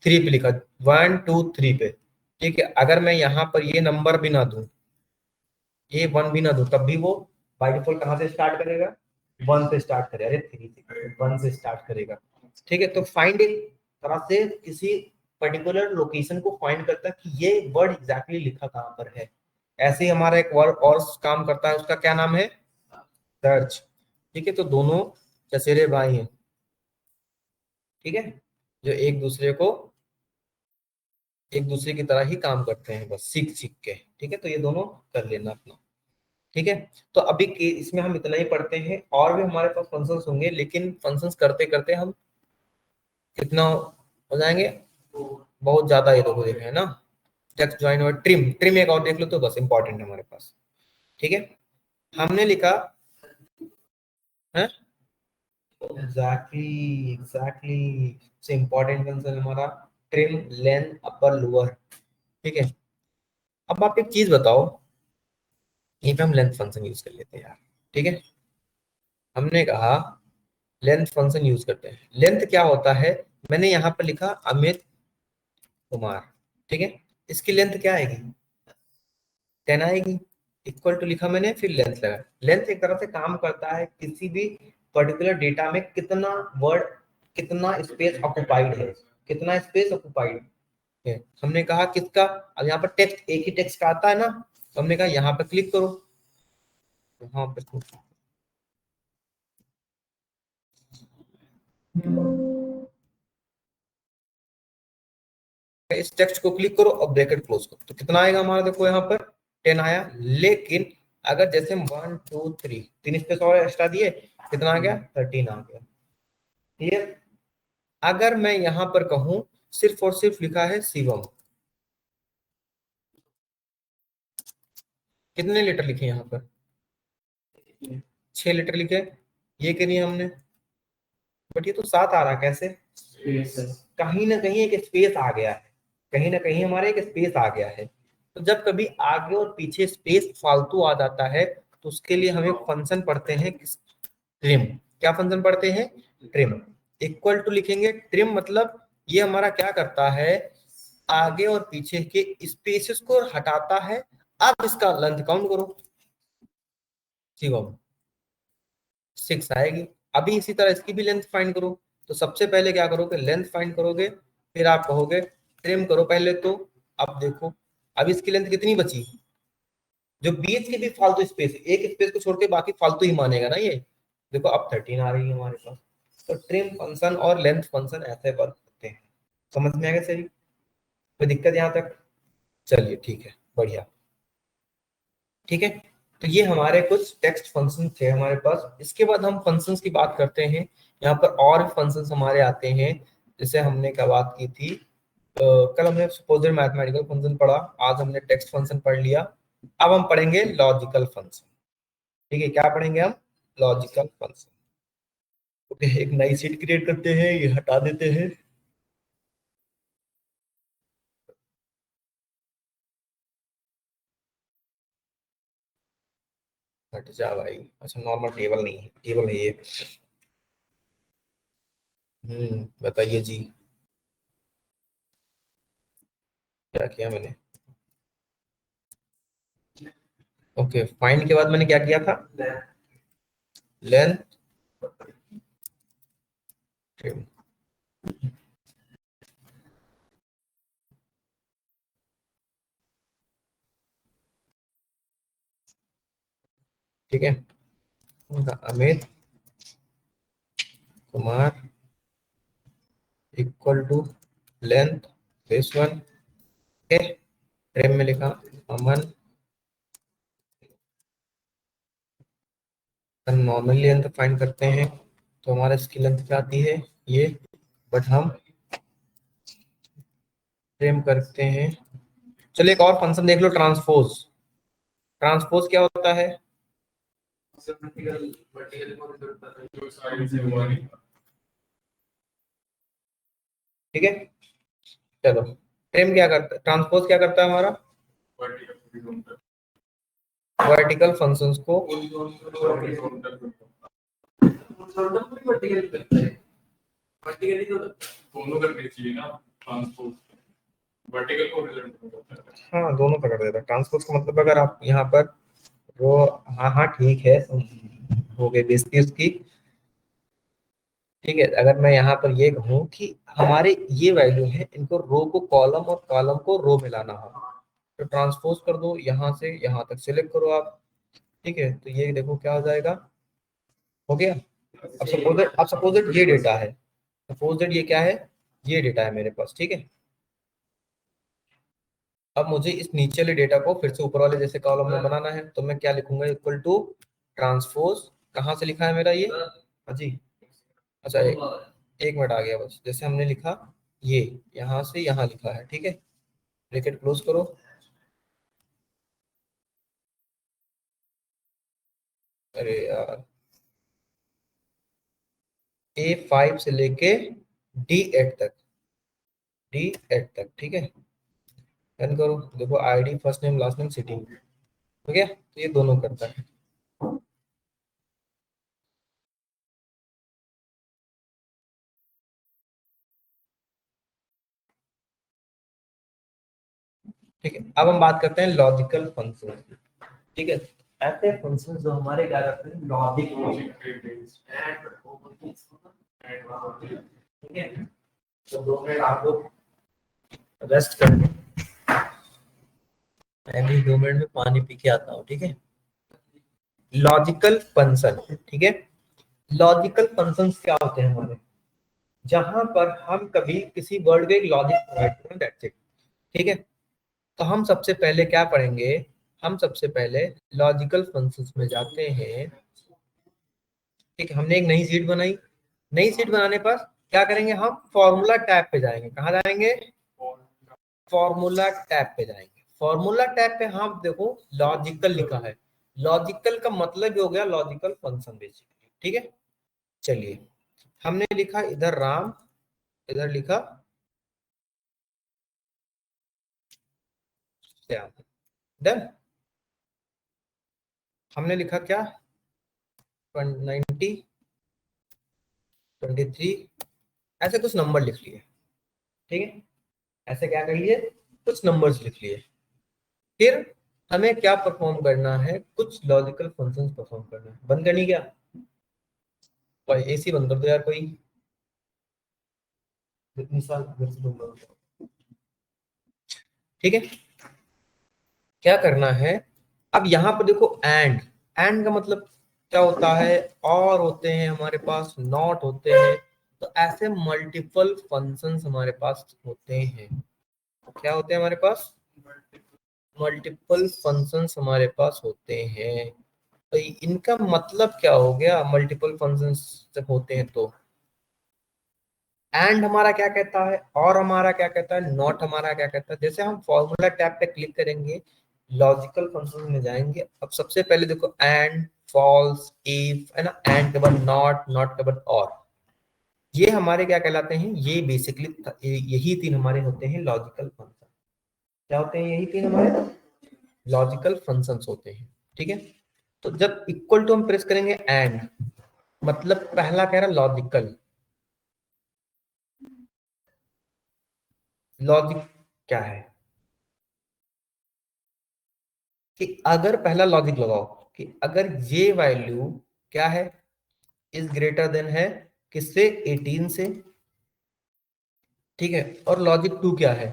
3 पे लिखा, 1 2 3 पे, ठीक है। अगर मैं यहाँ पर ये नंबर भी ना दूं, ये 1 भी ना दूं, तब भी वो बाय डिफॉल्ट कहाँ से स्टार्ट करेगा, 1 से स्टार्ट करेगा, अरे 3 से 1 से स्टार्ट करेगा, ठीक है। तो फाइंड एक तरह से किसी पर्टिकुलर लोकेशन को फाइंड करता है कि ये वर्ड एग्जैक्टली लिखा कहाँ पर है। ऐसे ही हमारा एक वर्ड और काम करता है, उसका क्या नाम है, सर्च, ठीक है। तो दोनों चचेरे भाई हैं, ठीक है, जो एक दूसरे की तरह ही काम करते हैं, बस सीख सीख के, ठीक है। तो ये दोनों कर लेना अपना, ठीक है। तो अभी इसमें हम इतना ही पढ़ते हैं, और भी हमारे पास फंक्शंस होंगे, लेकिन फंक्शंस करते करते हम कितना हो जाएंगे, बहुत ज्यादा, ये देखो देखे है ना, टेक्स्ट ज्वाइन और ट्रिम, ट्रिम एक और देख लो तो बस इंपॉर्टेंट है हमारे पास, ठीक है। हमने लिखा है एग्जैक्टली एग्जैक्टली। से इंपॉर्टेंट फंक्शन हमारा ट्रिम लेंथ अपर लोअर। ठीक है, अब आप एक चीज बताओ, यहीं पे हम लेंथ फंक्शन यूज कर लेते हैं यार। ठीक है, हमने कहा लेंथ फंक्शन यूज करते हैं। लेंथ क्या होता है, मैंने यहाँ पर लिखा अमित कुमार। ठीक है, इसकी लेंथ क्या आएगी, 10 आएगी। इक्वल टू लिखा मैंने, फिर लेंथ लगा। लेंथ एक तरह से काम करता है किसी भी पर्टिकुलर डेटा में कितना वर्ड, कितना स्पेस ऑक्युपाइड है, कितना स्पेस ऑक्युपाइड है। हमने कहा किसका, अब यहाँ पर टेक्स्ट एक ही टेक्स्ट का आता है ना, तो हमने कहा यहाँ पर क्लिक करो, यहाँ पर इस टेक्स्ट को क्लिक करो और ब्रैकेट क्लोज करो, तो कितना आएगा हमारा, देखो यहाँ पर 10 आया। लेकिन अगर जैसे हम 1 2 3 तीन स्पेस और एक्स्ट्रा दिए, कितना आ गया, 13 आ गया। ठीक, अगर मैं यहां पर कहूं सिर्फ और सिर्फ लिखा है शिवम, कितने लीटर लिखे यहाँ पर, 6 लीटर लिखे, ये करिए हमने, बट ये तो 7 आ रहा, कैसे, कहीं ना कहीं एक स्पेस आ गया है, कहीं ना कहीं हमारे एक स्पेस आ गया है। तो जब कभी आगे और पीछे स्पेस फालतू आ जाता है, तो उसके लिए हम एक फंक्शन पढ़ते हैं ट्रिम। क्या फंक्शन पढ़ते हैं, ट्रिम। इक्वल टू लिखेंगे, ट्रिम मतलब ये हमारा क्या करता है, आगे और पीछे के स्पेसेस को हटाता है। अब इसका लेंथ काउंट करो, ठीक हो, 6 आएगी। अभी इसी तरह इसकी भी लेंथ फाइंड करो, तो सबसे पहले क्या करोगे, लेंथ फाइंड करोगे, फिर आप कहोगे ट्रिम करो पहले तो। अब देखो, अब इसकी लेंथ कितनी बची, जो बीच के भी फालतू स्पेस, एक स्पेस को छोड़ के बाकी फालतू ही मानेगा ना ये। देखो अब 13 आ रही है हमारे पास। तो ट्रिम फंक्शन और लेंथ फंक्शन ऐसे वर्क करते हैं। समझ में आ गया सही, कोई दिक्कत यहाँ तक, चलिए ठीक है, बढ़िया। ठीक है, तो ये हमारे कुछ टेक्स्ट फंक्शन थे हमारे पास। इसके बाद हम फंक्शंस की बात करते हैं। यहाँ पर और फंक्शंस हमारे आते हैं, जैसे हमने क्या बात की थी, कल हमने सपोजर मैथमेटिकल फंक्शन पढ़ा, आज हमने टेक्स्ट फंक्शन पढ़ लिया। अब हम पढ़ेंगे लॉजिकल फंक्शन। ठीक है, क्या पढ़ेंगे हम, लॉजिकल फंक्शन। ओके, एक नई सीट क्रिएट करते हैं, ये हटा देते हैं। हट जा भाई, अच्छा नॉर्मल टेबल नहीं है, टेबल है ये। बताइए जी, क्या किया मैंने। ओके, फाइंड के बाद मैंने क्या किया था, लेंथ, ठीक है, उनका Amit Kumar equal to length this one. ट्रेम में लिखा अमन, नॉर्मल लेंथ फाइंड करते हैं, तो हमारा इसकी लेंथ क्या आती है ये, बट हम ट्रिम करते हैं। चलिए एक और फंक्शन देख लो, ट्रांसपोज। ट्रांसपोज क्या होता है, ठीक है, चलो ट्रिम क्या करता है, ट्रांसपोज क्या करता है हमारा, वर्टिकल फंक्शंस को, दोनों करने चाहिए ना, ट्रांसपोर्ट वर्टिकल को हॉरिजॉन्टल होता है। हाँ दोनों पकड़ देता है। ट्रांसपोज का मतलब अगर आप यहाँ पर रो, हाँ हाँ ठीक है, हो गई बेइज्जती उसकी। ठीक है, अगर मैं यहाँ पर ये कहूँ कि हमारे ये वैल्यू है, इनको रो को कॉलम और कॉलम को रो में लाना हो, तो ट्रांसपोज कर दो, यहाँ से यहाँ तक सिलेक्ट करो आप। ठीक है, तो ये देखो क्या हो जाएगा, हो गया। अब सपोज ये डेटा है, सपोज ये क्या है, ये डेटा है मेरे पास। ठीक है, अब मुझे इस नीचे वाले डेटा को फिर से ऊपर वाले जैसे कॉलम में बनाना है, तो मैं क्या लिखूंगा, इक्वल टू ट्रांसपोज, कहाँ से लिखा है मेरा ये, हाँ जी, अच्छा एक मिनट आ गया बस, जैसे हमने लिखा ये, यहाँ से यहाँ लिखा है। ठीक है, ब्रैकेट क्लोज करो, अरे यार A5 से लेके D8 तक, D8 तक, ठीक है। रन करो, देखो ID, first name, last name, city, ठीक है, तो ये दोनों करता है। ठीक है, अब हम बात करते हैं लॉजिकल फंक्शन। ठीक है, ऐसे फंक्शन जो हमारे क्या करते हैं, लॉजिक, ठीक है। तो 2 मिनट आप लोग रेस्ट कर, मैं भी 2 मिनट में पानी पी के आता हूँ, ठीक है। लॉजिकल फंक्शन, ठीक है। लॉजिकल फंक्शंस क्या होते हैं हमारे, जहां पर हम कभी किसी वर्ड का एक लॉजिक प्रोवाइड करें, दैट्स इट, ठीक है। तो हम सबसे पहले क्या पढ़ेंगे, हम सबसे पहले लॉजिकल फंक्शंस में जाते हैं। ठीक है, हमने एक नई शीट बनाई, नई शीट बनाने पर क्या करेंगे, हम फॉर्मूला टैब पे जाएंगे। कहाँ जाएंगे, फॉर्मूला टैब पे जाएंगे। फॉर्मूला टैब पे हम देखो लॉजिकल लिखा है, लॉजिकल का मतलब ही हो गया लॉजिकल फंक्शन बेसिकली, ठीक है। चलिए, हमने लिखा इधर राम, इधर लिखा श्याम, डन। हमने लिखा क्या, 90, 23, ऐसे कुछ नंबर लिख लिए, ठीक है। ऐसे क्या कर लिए, कुछ नंबर्स लिख लिए। फिर हमें क्या परफॉर्म करना है, कुछ लॉजिकल फंक्शंस परफॉर्म करना है। बंद करनी क्या, कोई एसी बंद कर दो यार, कोई इतनी साल घर से दूंगा, ठीक है। क्या करना है, अब यहाँ पर देखो एंड, एंड का मतलब क्या होता है, और होते हैं हमारे पास, नॉट होते हैं। तो ऐसे मल्टीपल फंक्शंस हमारे पास होते हैं। क्या होते हैं हमारे पास, मल्टीपल फंक्शंस हमारे पास होते हैं। तो इनका मतलब क्या हो गया, मल्टीपल फंक्शंस जब होते हैं तो एंड हमारा क्या कहता है, और हमारा क्या कहता है, नॉट हमारा क्या कहता है। जैसे हम फॉर्मूला टैब पे क्लिक करेंगे, लॉजिकल फंक्शन में जाएंगे। अब सबसे पहले देखो एंड, फॉल्स, इफ, है ना, एंड के बाद नॉट, नॉट के बाद और, ये हमारे क्या कहलाते हैं, ये बेसिकली यही तीन हमारे होते हैं लॉजिकल फंक्शन। क्या होते हैं, यही तीन हमारे लॉजिकल फंक्शंस होते हैं, ठीक है। तो जब इक्वल टू हम प्रेस करेंगे एंड, मतलब पहला कह रहा लॉजिकल, लॉजिक क्या है कि अगर पहला लॉजिक लगाओ कि अगर ये वैल्यू क्या है, इज ग्रेटर देन है किससे, 18 से, ठीक है। और लॉजिक 2 क्या है,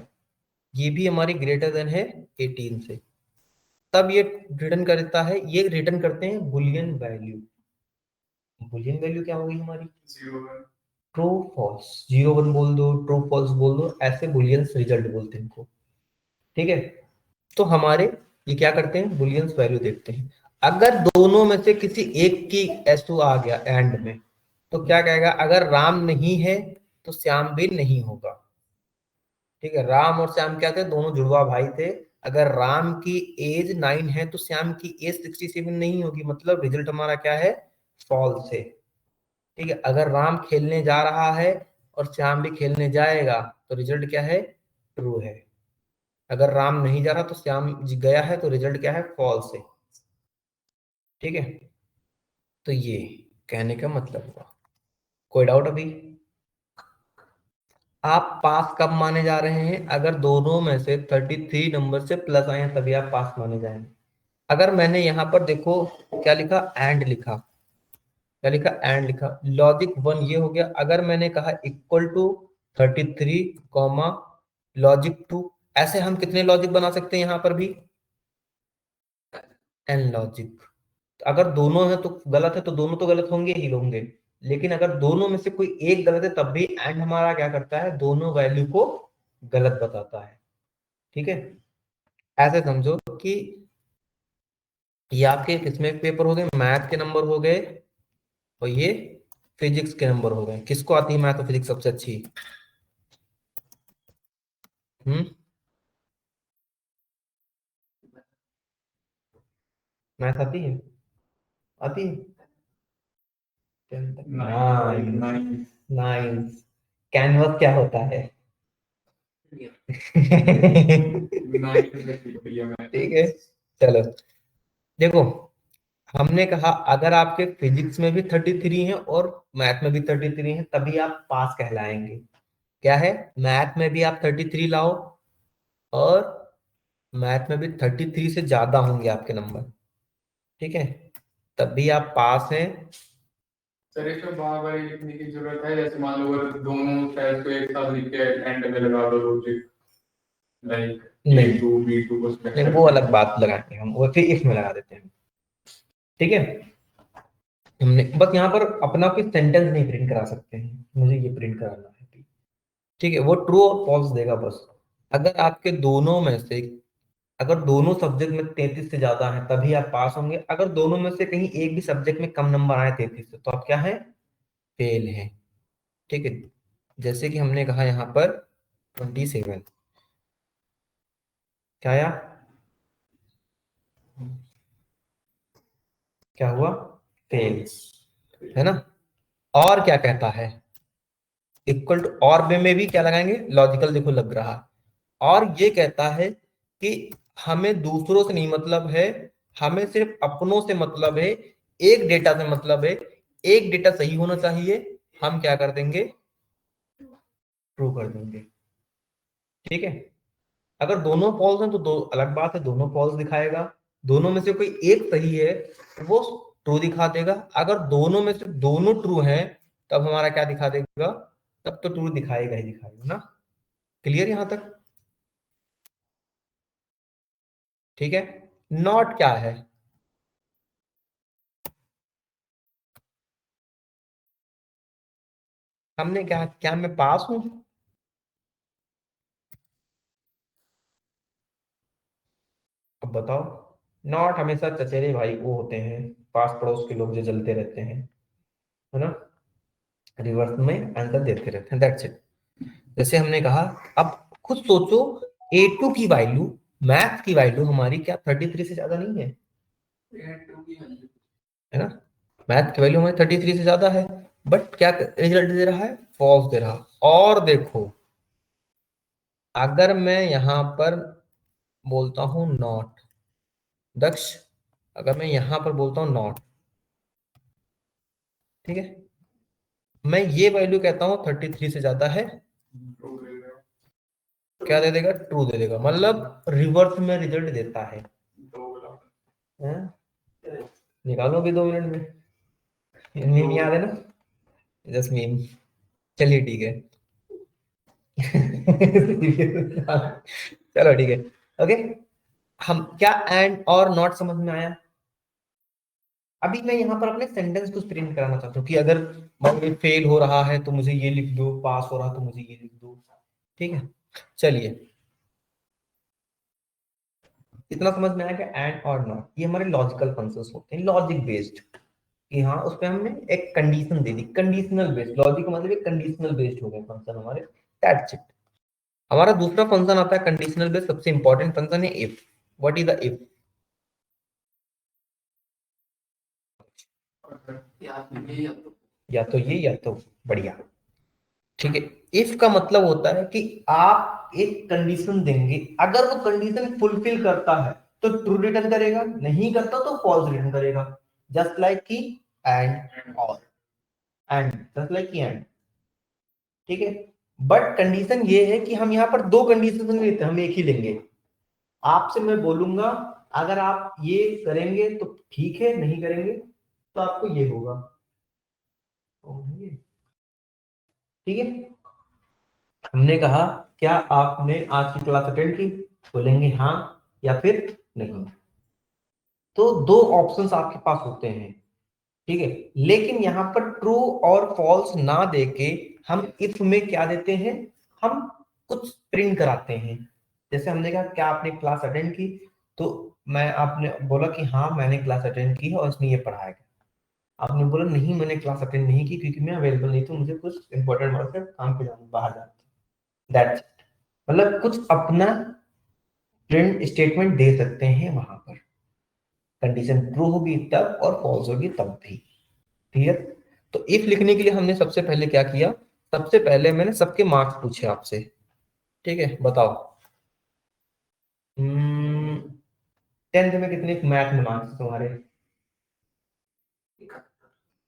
ये भी हमारी ग्रेटर देन है 18 से, तब ये रिटर्न करता है, ये रिटर्न करते हैं बुलियन वैल्यू। बुलियन वैल्यू क्या होगी हमारी, ट्रू फॉल्स, 0 1 बोल दो, ट्रू फॉल्स बोल दो, ऐसे बुलियंस रिजल्ट बोलते हैं इनको, ठीक है। तो हमारे ये क्या करते हैं, बुलियंस वैल्यू देखते हैं। अगर दोनों में से किसी एक की S2 आ गया एंड में, तो क्या कहेगा, अगर राम नहीं है तो श्याम भी नहीं होगा, ठीक है। राम और श्याम क्या थे, दोनों जुड़वा भाई थे। अगर राम की एज 9 है तो श्याम की एज 67 नहीं होगी, मतलब रिजल्ट हमारा क्या है, फॉल्स है, ठीक है। अगर राम खेलने जा रहा है और श्याम भी खेलने जाएगा तो रिजल्ट क्या है, ट्रू है। अगर राम नहीं जा रहा तो श्याम गया है तो रिजल्ट क्या है, फॉल्स है, ठीक है। तो ये कहने का मतलब हुआ, कोई डाउट अभी, आप पास कब माने जा रहे हैं, अगर दोनों में से 33 नंबर से प्लस आए तभी आप पास माने जाएंगे। अगर मैंने यहाँ पर देखो क्या लिखा, एंड लिखा, क्या लिखा, एंड लिखा, लॉजिक 1 ये हो गया। अगर मैंने कहा इक्वल टू 33 कॉमा लॉजिक 2, ऐसे हम कितने लॉजिक बना सकते हैं यहाँ पर भी, एन लॉजिक। अगर दोनों है तो गलत है, तो दोनों तो गलत होंगे ही होंगे, लेकिन अगर दोनों में से कोई एक गलत है तब भी एंड हमारा क्या करता है, दोनों वैल्यू को गलत बताता है, ठीक है। ऐसे समझो कि ये आपके किसमें पेपर हो गए, मैथ के नंबर हो गए, और ये फिजिक्स के नंबर हो गए। किसको आती है मैथ और फिजिक्स सबसे अच्छी, हम्म, मैथ आती है, आती है, नाइस। कैनवस क्या होता है? ठीक है, चलो देखो, हमने कहा अगर आपके फिजिक्स में भी 33 हैं और मैथ में भी 33 हैं तभी आप पास कहलाएंगे। क्या है, मैथ में भी आप 33 लाओ और मैथ में भी 33 से ज्यादा होंगे आपके नंबर, ठीक है, तब भी आप पास हैं। सर इसमें बार बार लिखने की जरूरत है? जैसे मान लो अगर दोनों साइड को एक साथ लिख के एंड में लगा दो लॉजिक, लाइक नहीं A2 B2 को select नहीं, वो करके। अलग बात लगाएंगे हम, वो फिर इसमें लगा देते हैं, ठीक है। हमने बस यहाँ पर अपना कोई सेंटेंस नहीं प्रिंट करा सकते हैं, मुझे ये प्रिंट कराना है, ठीक है, वो ट्रू और फॉल्स देगा बस। अगर आपके दोनों में से, अगर दोनों सब्जेक्ट में 33 से ज्यादा है तभी आप पास होंगे, अगर दोनों में से कहीं एक भी सब्जेक्ट में कम नंबर आए 33 से तो आप क्या है, फेल हैं, ठीक है। जैसे कि हमने कहा यहाँ पर 27, क्या आया, क्या हुआ, फेल, है ना। और क्या कहता है, इक्वल टू, और में भी क्या लगाएंगे, लॉजिकल, देखो लग रहा, और ये कहता है कि हमें दूसरों से नहीं मतलब है, हमें सिर्फ अपनों से मतलब है, एक डेटा से मतलब है, एक डेटा सही होना चाहिए, हम क्या कर देंगे, ट्रू कर देंगे, ठीक है। अगर दोनों फॉल्स हैं तो दो अलग बात है, दोनों फॉल्स दिखाएगा, दोनों में से कोई एक सही है वो ट्रू दिखा देगा, अगर दोनों में से दोनों ट्रू हैं तब हमारा क्या दिखा देगा, तब तो ट्रू दिखाएगा ही दिखाएगा ना। क्लियर यहां तक, ठीक है। नॉट क्या है, हमने क्या, क्या मैं पास हूं, अब बताओ। नॉट हमेशा चचेरे भाई वो होते हैं, पास पड़ोस के लोग जो जलते रहते हैं, है ना, रिवर्स में आंसर देते रहते हैं, दैट्स इट। जैसे हमने कहा, अब खुद सोचो, A2 की वैल्यू, मैथ की वैल्यू हमारी क्या 33 से ज्यादा नहीं है, है ना, मैथ की वैल्यू हमारी 33 से ज्यादा है, बट क्या रिजल्ट दे रहा है, फॉल्स दे रहा। और देखो, अगर मैं यहां पर बोलता हूं नॉट, दक्ष, अगर मैं यहां पर बोलता हूं नॉट, ठीक है, मैं ये वैल्यू कहता हूं 33 से ज्यादा है, क्या दे देगा, ट्रू दे देगा, मतलब रिवर्स में रिजल्ट देता है, हैं? निकालो भी 2 मिनट में, मीम याद है ना, जस्ट मीम, चलिए ठीक है। चलो ठीक है, ओके। हम क्या एंड और नॉट समझ में आया। अभी मैं यहाँ पर अपने सेंटेंस को प्रिंट कराना चाहता हूँ कि अगर मान लो फेल हो रहा है तो मुझे ये लिख दो, पास हो रहा है तो मुझे ये लिख दो, ठीक है। चलिए, इतना समझ में आया कि एंड और नॉट ये हमारे लॉजिकल फंक्शंस होते हैं, लॉजिक बेस्ड, कि हाँ उस पे हमने एक कंडीशन दे दी, कंडीशनल बेस्ड, लॉजिक का मतलब एक कंडीशनल बेस्ड हो गए फंक्शन हमारे, दैट्स इट। हमारा दूसरा फंक्शन आता है कंडीशनल बेस्ड, सबसे इंपॉर्टेंट फंक्शन है if. What is the if, या तो ये या तो, बढ़िया, ठीक है। इफ का मतलब होता है कि आप एक कंडीशन देंगे, अगर वो कंडीशन फुलफिल करता है तो ट्रू रिटर्न करेगा, नहीं करता तो फॉल्स रिटर्न करेगा, जस्ट लाइक की एंड और, एंड जस्ट लाइक की एंड, ठीक है। बट कंडीशन ये है कि हम यहाँ पर दो कंडीशन नहीं लेते, हम एक ही लेंगे। आपसे मैं बोलूंगा अगर आप ये करेंगे तो ठीक है, नहीं करेंगे तो आपको ये होगा, ठीक है। हमने कहा क्या आपने आज की क्लास अटेंड की, बोलेंगे हाँ या फिर नहीं, तो दो ऑप्शंस आपके पास होते हैं, ठीक है। लेकिन यहाँ पर ट्रू और फॉल्स ना देके हम इफ में क्या देते हैं, हम कुछ प्रिंट कराते हैं। जैसे हमने कहा क्या आपने क्लास अटेंड की, तो मैं, आपने बोला कि हाँ मैंने क्लास अटेंड की है और इसमें ये पढ़ाया गया, आपने बोला नहीं मैंने क्लास अटेंड नहीं की क्योंकि मैं अवेलेबल नहीं थी, मुझे कुछ इंपॉर्टेंट वर्क है, काम पे जाना, बाहर जाना, दैट्स, मतलब कुछ अपना प्रिंट स्टेटमेंट दे सकते हैं वहां पर, कंडीशन ट्रू होगी तब और फॉल्स होगी तब भी, क्लियर। तो इफ लिखने के लिए हमने सबसे पहले क्या किया, सबसे पहले मैंने सबके मार्क्स पूछे आपसे, ठीक है, बताओ 10th में कितने मैथ में मार्क्स तुम्हारे?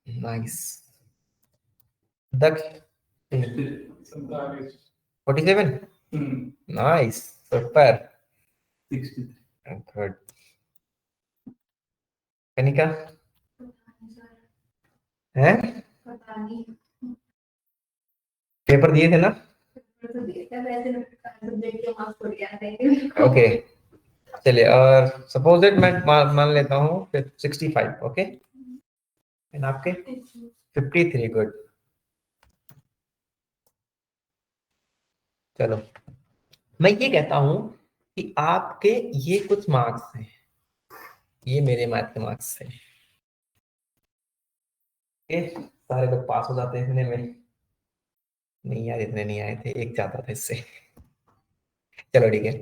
नाइस। दक्ष 47, नाइस, सुपर, गुड। कनिका है, पेपर दिए थे ना? ओके चलिए, और सपोज दैट मैं मान लेता हूँ 65, ओके, एंड आपके 53, गुड। चलो मैं ये कहता हूं कि आपके ये कुछ मार्क्स हैं, ये मेरे मैथ के मार्क्स हैं, सारे लोग पास हो जाते हैं इतने में? नहीं यार, इतने नहीं आए थे, एक ज्यादा था इससे। चलो ठीक है,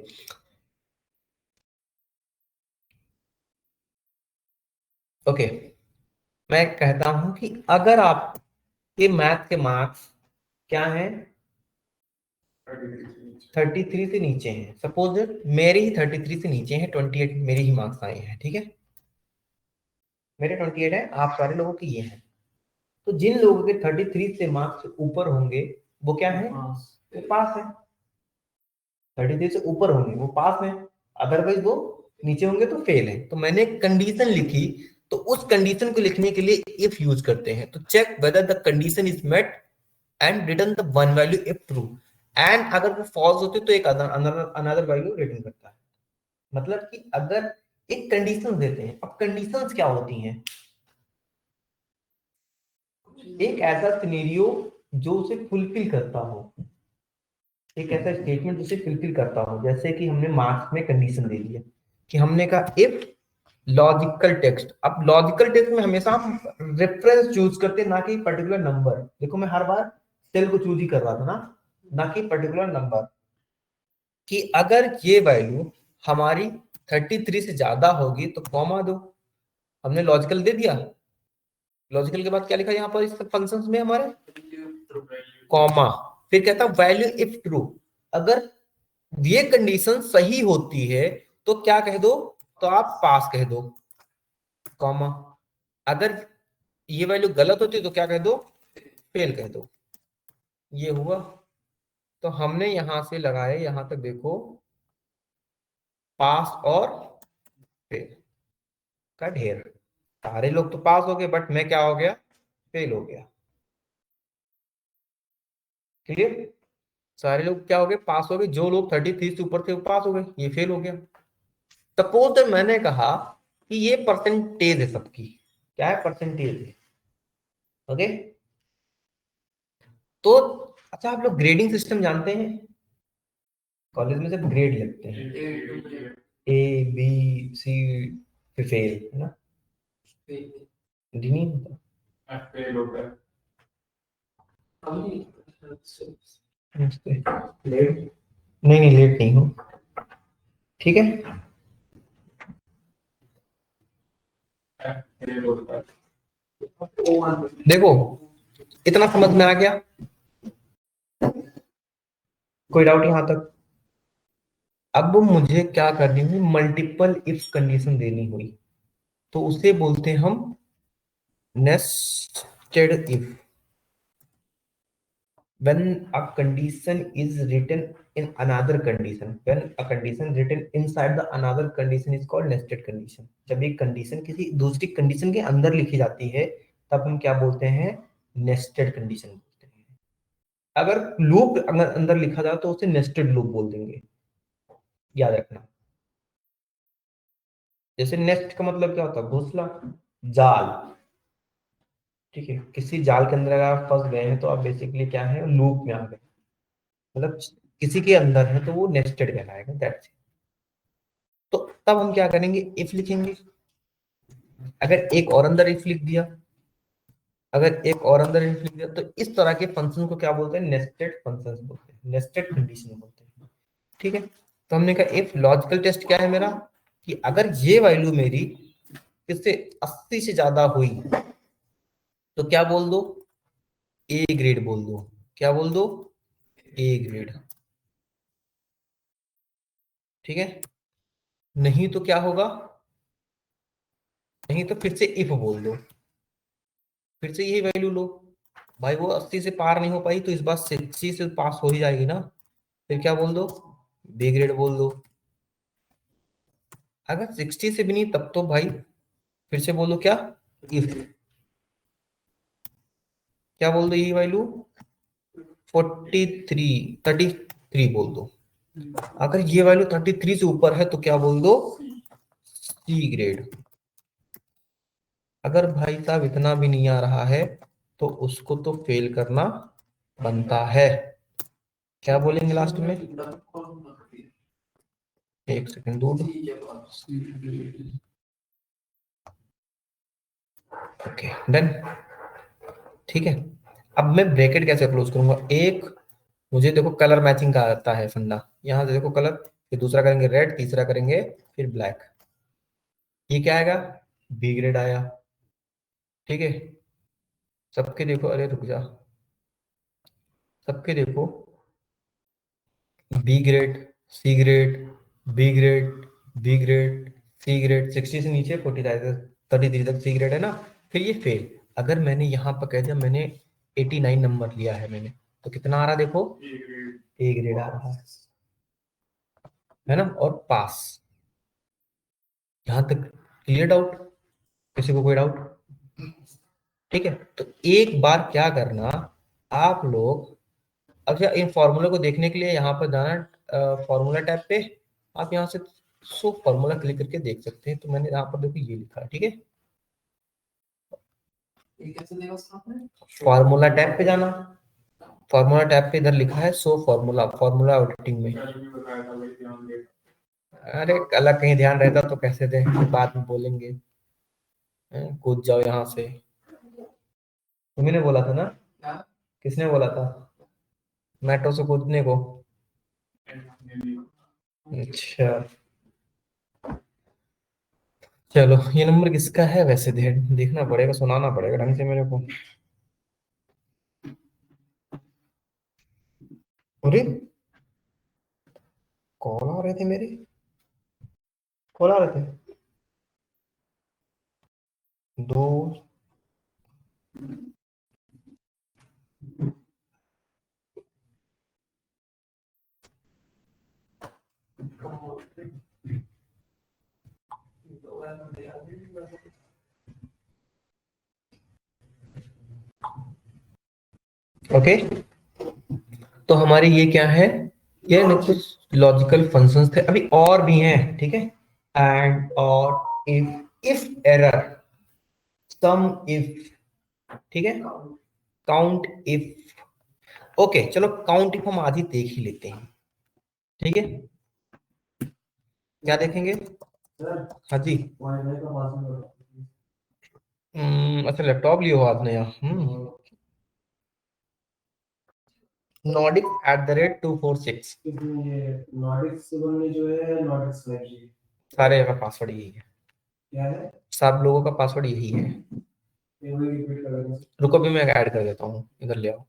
ओके। मैं कहता हूं कि अगर आपके मैथ के मार्क्स क्या हैं, 33 से नीचे हैं, सपोज मेरे ही 33 से नीचे हैं, 28 मेरे ही मार्क्स आए हैं, ठीक है, मेरे 28 है, आप सारे लोगों के ये हैं, तो जिन लोगों के 33 से मार्क्स ऊपर होंगे वो क्या है, वो पास है। 33 से ऊपर होंगे वो पास है, अदरवाइज वो नीचे होंगे तो फेल है। तो मैंने एक कंडीशन लिखी, तो उस कंडीशन को लिखने के लिए इफ यूज करते हैं, तो check whether the condition is met and return the one value if true, and अगर वो फॉल्स होते तो एक अनदर वैल्यू रिटर्न करता है। मतलब कि अगर एक कंडीशन देते हैं, अब कंडीशंस क्या होती हैं, एक ऐसा सिनेरियो जो उसे फुलफिल करता हो, एक ऐसा स्टेटमेंट जिसे फुलफिल करता हो, जैसे कि हमने मार्क्स में कंडीशन दे दिया कि हमने कहा इफ लॉजिकल टेक्स्ट। अब लॉजिकल टेक्स्ट में हमेशा हम रेफरेंस चूज करते हैं, ना कि पर्टिकुलर नंबर। देखो मैं हर बार सेल को चूज ही कर रहा था ना कि पर्टिकुलर नंबर, कि अगर ये वैल्यू हमारी 33 से ज्यादा होगी तो कॉमा दो। हमने लॉजिकल दे दिया, लॉजिकल के बाद क्या लिखा यहाँ पर इस फंक्शंस में हमारे, कॉमा, फिर कहता वैल्यू इफ ट्रू। अगर ये कंडीशन सही होती है तो क्या कह दो, तो आप पास कह दो, कॉमा। अगर ये वैल्यू गलत होती है तो क्या कह दो, फेल कह दो। ये हुआ, तो हमने यहां से लगाए यहां तक, देखो पास और फेल का ढेर। सारे लोग तो पास हो गए, बट मैं क्या हो गया, फेल हो गया। क्लियर? सारे लोग क्या हो गए, पास हो गए। जो लोग 33 से ऊपर थे वो पास हो गए, ये फेल हो गया। सपोज मैंने कहा कि ये परसेंटेज है सबकी, क्या है, परसेंटेज है, ओके। तो अच्छा, आप लोग ग्रेडिंग सिस्टम जानते हैं? कॉलेज में जब ग्रेड लगते हैं, ए बी सी, फिर फेल, है ना? डी नहीं होता, फेल होता है। लेट, नहीं नहीं लेट नहीं हो, ठीक है। फेल होता है। देखो इतना समझ में आ गया, कोई डाउट यहां तक? अब मुझे क्या करनी हुई, मल्टीपल इफ कंडीशन देनी हुई, तो उसे बोलते हैं हम nested if. when a condition is written in another condition, when a condition written inside the another condition is called nested condition। जब एक कंडीशन किसी दूसरी कंडीशन के अंदर लिखी जाती है तब हम क्या बोलते हैं, नेस्टेड कंडीशन बोलते हैं। अगर लूप अंदर लिखा जाए तो उसे नेस्टेड लूप बोल देंगे, याद रखना। जैसे नेस्ट का मतलब क्या होता है, घोंसला, जाल, ठीक है। किसी जाल के अंदर अगर आप फंस गए हैं तो आप बेसिकली क्या है, लूप में आ गए, मतलब किसी के अंदर है तो वो नेस्टेड कहलाएगा, दैट्स इट। तो तब हम क्या करेंगे, इफ लिखेंगे। अगर एक और अंदर इफ लिख दिया, अगर एक और अंदर इफ लिख दिया, तो इस तरह के फंक्शन को क्या बोलते हैं, नेस्टेड फंक्शंस बोलते हैं, नेस्टेड कंडीशन बोलते हैं, ठीक है। तो हमने कहा इफ लॉजिकल टेस्ट क्या है मेरा, कि अगर ये वैल्यू मेरी इससे 80 से ज्यादा हुई तो क्या बोल दो, ए ग्रेड बोल दो। क्या बोल दो, ए ग्रेड। ठीक है, नहीं तो क्या होगा, नहीं तो फिर से इफ बोल दो, फिर से यही वैल्यू लो। भाई वो 80 से पार नहीं हो पाई तो इस बार 60 से पास हो ही जाएगी ना। फिर क्या बोल दो, बी ग्रेड बोल दो। अगर 60 से भी नहीं तब तो भाई फिर से बोलो क्या, इफ। क्या बोल दो, ये वैल्यू 33 बोल दो। अगर ये वैल्यू 33 से ऊपर है तो क्या बोल दो, सी ग्रेड। अगर भाई साहब इतना भी नहीं आ रहा है तो उसको तो फेल करना बनता है। क्या बोलेंगे लास्ट में, एक सेकंड दूर। Okay done. ठीक है, अब मैं ब्रैकेट कैसे क्लोज करूंगा, एक मुझे देखो कलर मैचिंग का आता है फंडा, यहां से देखो कलर, फिर दूसरा करेंगे रेड, तीसरा करेंगे फिर ब्लैक। ये क्या आएगा, बी ग्रेड आया। ठीक है, सबके देखो, अरे रुक जा, सबके देखो, B grade, C grade, B grade, B grade, C grade. 60 से नीचे 33 तक सी ग्रेड है ना। फिर ये फेल। अगर मैंने यहाँ पर कह दिया मैंने 89 नंबर लिया है मैंने, तो कितना आ रहा देखो, ए ग्रेड आ रहा है ना, और पास। यहाँ तक क्लियर डाउट, किसी को कोई डाउट। ठीक है, तो एक बार क्या करना आप लोग, अच्छा इन फॉर्मूले को देखने के लिए यहाँ पर जाना फॉर्मूला टैब पे, आप यहाँ से सो फॉर्मूला क्लिक करके देख सकते हैं। तो मैंने यहाँ पर देखो ये लिखा है, ठीक है, फॉर्मूला टैब पे जाना, फॉर्मूला टैब पे इधर लिखा है सो फॉर्मूला, फॉर्मूला एडिटिंग में। अरे अलग कहीं ध्यान रहता तो कैसे दे, बाद में बोलेंगे। कूद जाओ यहाँ से, तुम्ही ने बोला था ना, किसने बोला था मेट्रो से कूदने को। अच्छा चलो, ये नंबर किसका है वैसे, देखना पड़ेगा, सुनाना पड़ेगा ढंग से मेरे को। अरे कॉल आ रहे थे मेरे, कॉल आ रहे थे दो। ओके, तो हमारे ये क्या है, ये न कुछ लॉजिकल फंक्शंस थे, अभी और भी हैं। ठीक है, एंड और इफ एरर, सम इफ, ठीक है, काउंट इफ। ओके चलो, काउंट इफ हम आज ही देख ही लेते हैं। ठीक है, क्या देखेंगे, हाँ जी। अच्छा लैपटॉप लिए हो आपने यहाँ, नॉर्डिक @246, नॉर्डिक में जो है नॉर्डिक 5G, सारे का पासवर्ड यही है, क्या है, सब लोगों का पासवर्ड यही है। रुको भी मैं ऐड कर देता हूँ, इधर ले आओ।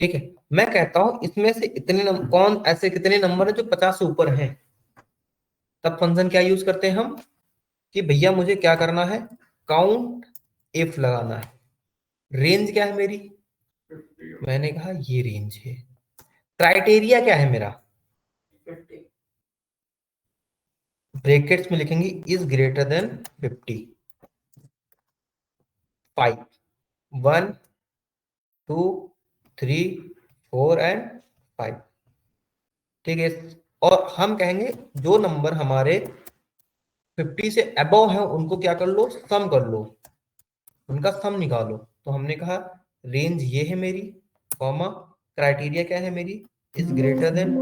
ठीक है, मैं कहता हूँ इसमें से इतने कौन ऐसे कितने नंबर है जो 50 से ऊपर हैं, तब फंक्शन क्या यूज करते हैं हम, कि भैया मुझे क्या करना है, काउंट इफ लगाना है। रेंज क्या है मेरी, मैंने कहा ये रेंज है। क्राइटेरिया क्या है मेरा, ब्रैकेट्स में लिखेंगे इज ग्रेटर देन 50, 5, 1 2 3 4 एंड 5। ठीक है, और हम कहेंगे जो नंबर हमारे 50 से अबव है उनको क्या कर लो, सम कर लो, उनका सम निकालो। तो हमने कहा रेंज ये है मेरी, कॉमा क्राइटेरिया क्या है मेरी, इज ग्रेटर देन,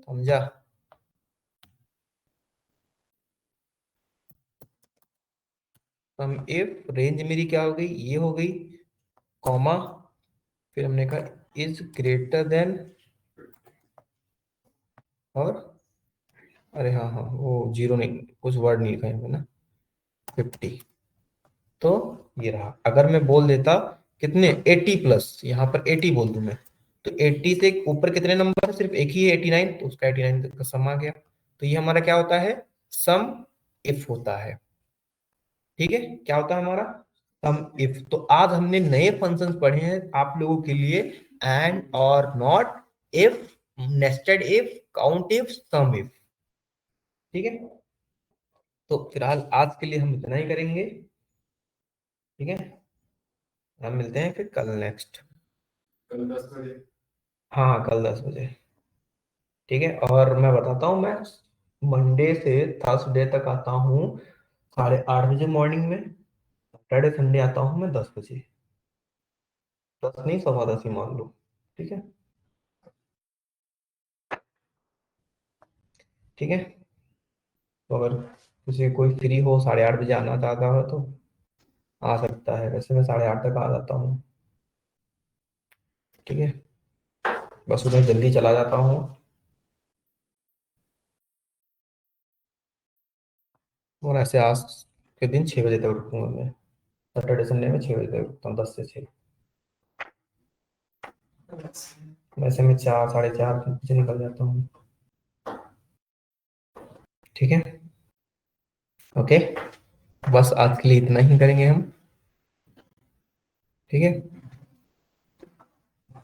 समझा। सम इफ रेंज मेरी क्या हो गई, ये हो गई, कॉमा, फिर हमने कहा इज ग्रेटर देन, और अरे हाँ हाँ वो जीरो नहीं, कुछ वर्ड नहीं लिखा है ना, 50। तो ये रहा। अगर मैं बोल देता कितने 80 प्लस, यहाँ पर 80 बोल दूं मैं, तो 80 से ऊपर कितने नंबर है, सिर्फ एक ही है 89, तो उसका 89 का सम आ गया। तो ये हमारा क्या होता है, सम इफ होता है। ठीक है, क्या होता है हमारा सम इफ। तो आज हमने नए फंक्शंस पढ़े हैं आप लोगों के लिए, एंड और not, if, nested if, count if, sum if. ठीक है, तो फिलहाल आज के लिए हम इतना ही करेंगे। ठीक है, हम मिलते हैं फिर कल नेक्स्ट। कल 10 बजे। हाँ हाँ, कल 10 बजे। ठीक है, और मैं बताता हूँ, मैं मंडे से थर्सडे तक आता हूँ 8:30 बजे मॉर्निंग में। सैटरडे संडे आता हूँ मैं 10 बजे, 10 नहीं 10:15 ही मान लो। ठीक है, ठीक है। तो अगर किसी कोई फ्री हो 8:30 बजे आना चाहता हो तो आ सकता है, वैसे मैं 8:30 तक आ जाता हूँ। ठीक है, बस उधर जल्दी चला जाता हूँ। और ऐसे आज के दिन 6 बजे तक रुकूंगा मैं, सैटरडे संडे में 6 बजे तक रुकता हूँ, 10 से 6। वैसे मैं 4 4:30 बजे निकल जाता हूँ। ठीक है, ओके, बस आज के लिए इतना ही करेंगे हम। ठीक है।